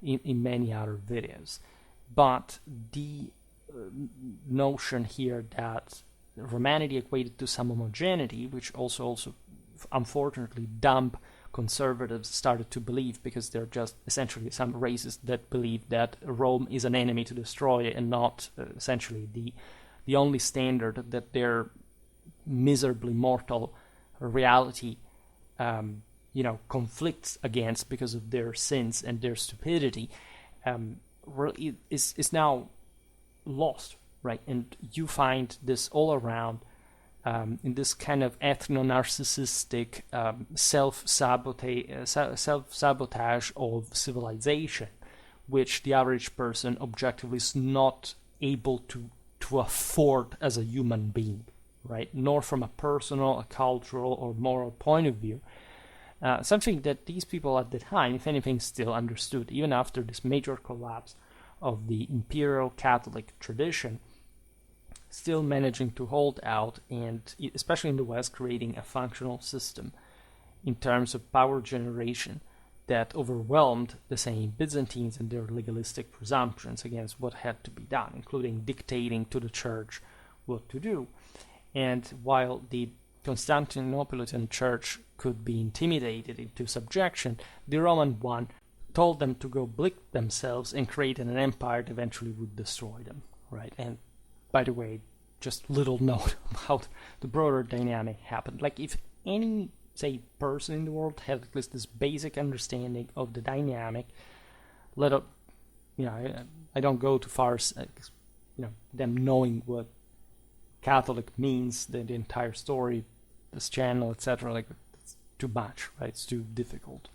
in many other videos. But the notion here that Romanity equated to some homogeneity, which also unfortunately dumb conservatives started to believe, because they're just essentially some racists that believe that Rome is an enemy to destroy and not essentially the only standard that their miserably mortal reality conflicts against because of their sins and their stupidity, is now lost, right? And you find this all around in this kind of ethno-narcissistic self-sabotage of civilization, which the average person objectively is not able to afford as a human being, right? Nor from a personal, a cultural, or moral point of view. Something that these people at the time, if anything, still understood, even after this major collapse of the imperial Catholic tradition, still managing to hold out, and especially in the West, creating a functional system in terms of power generation that overwhelmed the same Byzantines and their legalistic presumptions against what had to be done, including dictating to the church what to do. And while the Constantinopolitan church could be intimidated into subjection, the Roman one told them to go blick themselves and create an empire that eventually would destroy them, right? And by the way, just little note about the broader dynamic happened. Like, if any, say, person in the world had at least this basic understanding of the dynamic, I don't go too far as, them knowing what Catholic means, the entire story, this channel, etc. Like, it's too much, right? It's too difficult.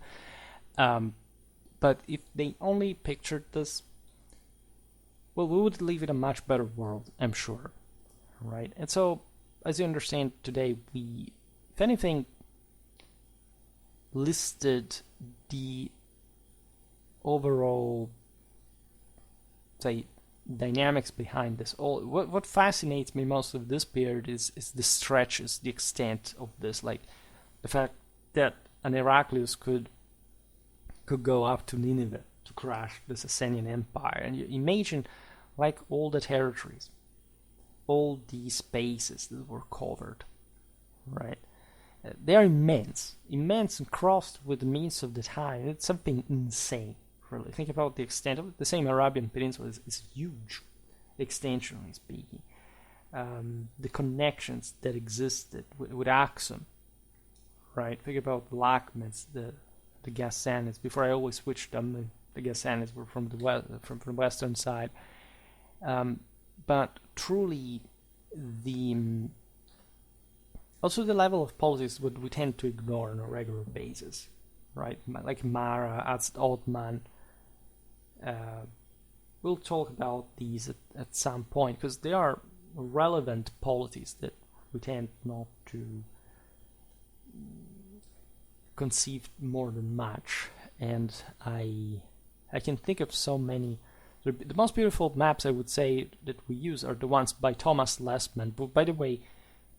But if they only pictured this, well, we would live in a much better world, I'm sure, right? And so, as you understand today, we, if anything, listed the overall, say, dynamics behind this. All what fascinates me most of this period is the stretches, the extent of this, like the fact that an Heraclius could go up to Nineveh to crash the Sasanian Empire, and you imagine, like, all the territories, all these spaces that were covered, right? They are immense and crossed with the means of the time. It's something insane, really. Think about the extent of it. The same Arabian Peninsula is huge, extensionally speaking. The connections that existed with Aksum, right? Think about the Lakhmids, the Ghassanids. Before I always switched them, the Ghassanids were from the west, from the western side. But truly, also the level of politics what we tend to ignore on a regular basis, right? Like Mara, Otman. We'll talk about these at some point, because they are relevant polities that we tend not to conceive more than much. And I can think of so many. The most beautiful maps, I would say, that we use are the ones by Thomas Lessman. But by the way,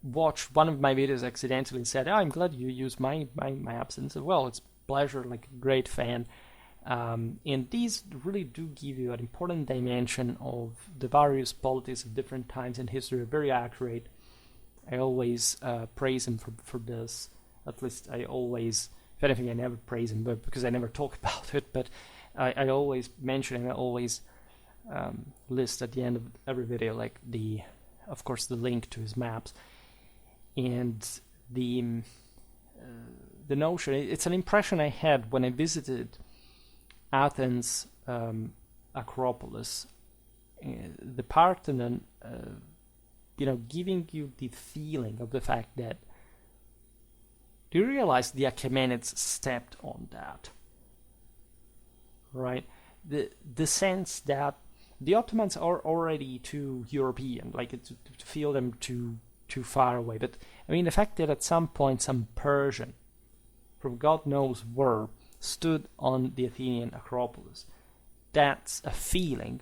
watched one of my videos accidentally and said, I'm glad you use my maps. And said, well, it's a pleasure, like a great fan. And these really do give you an important dimension of the various polities of different times in history. Are very accurate. I always praise him for this. At least I always, if anything, I never praise him, but because I never talk about it. But I always mention and I always list at the end of every video, like of course, the link to his maps. And the notion, it's an impression I had when I visited Athens Acropolis, the Parthenon, giving you the feeling of the fact that, do you realize the Achaemenids stepped on that, right? The sense that the Ottomans are already too European, like to feel them too far away. But I mean, the fact that at some point some Persian, from God knows where, stood on the Athenian Acropolis, that's a feeling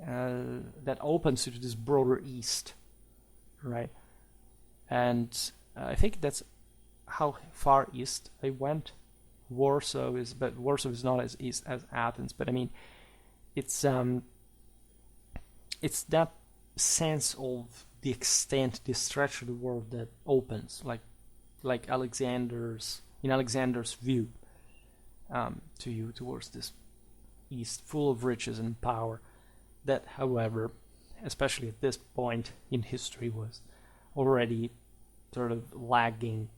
that opens you to this broader East, right? And I think that's how far east I went Warsaw is, but Warsaw is not as east as Athens. But I mean, it's that sense of the extent, the stretch of the world that opens, like Alexander's view to you towards this east, full of riches and power. That, however, especially at this point in history, was already sort of lagging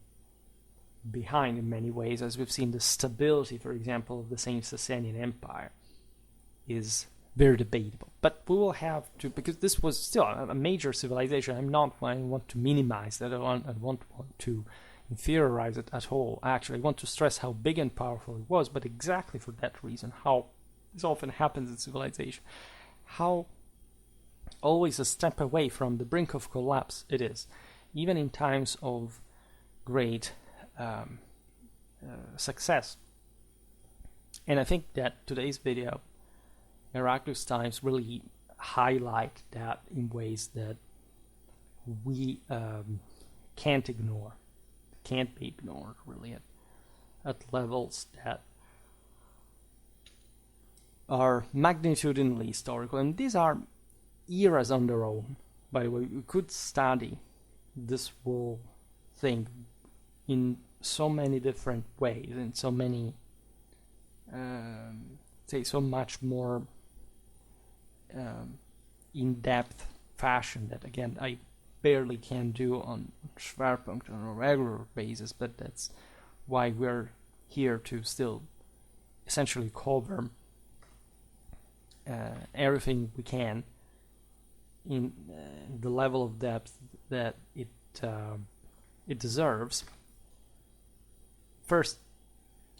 behind in many ways. As we've seen, the stability, for example, of the same Sasanian Empire is very debatable. But we will have to, because this was still a major civilization. I want to minimize that. I don't want to inferiorize it at all. Actually, I want to stress how big and powerful it was, but exactly for that reason, how this often happens in civilization, how always a step away from the brink of collapse it is, even in times of great success. And I think that today's video, Heraclius times, really highlight that in ways that we can't ignore, can't be ignored really at levels that are magnitudinally historical. And these are eras on their own. By the way, we could study this whole thing in so many different ways, in so many, so much more in-depth fashion that, again, I barely can do on Schwerpunkt on a regular basis, but that's why we're here to still essentially cover everything we can in the level of depth that it deserves. First,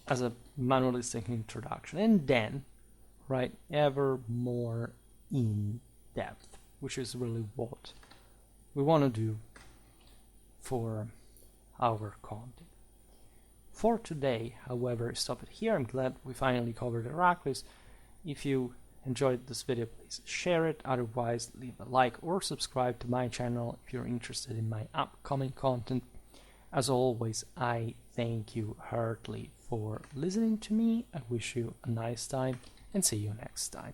as a manualistic introduction, and then, right, ever more in depth, which is really what we want to do for our content. For today, however, I stop it here. I'm glad we finally covered Heraclius. If you enjoyed this video, please share it. Otherwise, leave a like or subscribe to my channel if you're interested in my upcoming content. As always, I thank you heartily for listening to me. I wish you a nice time and see you next time.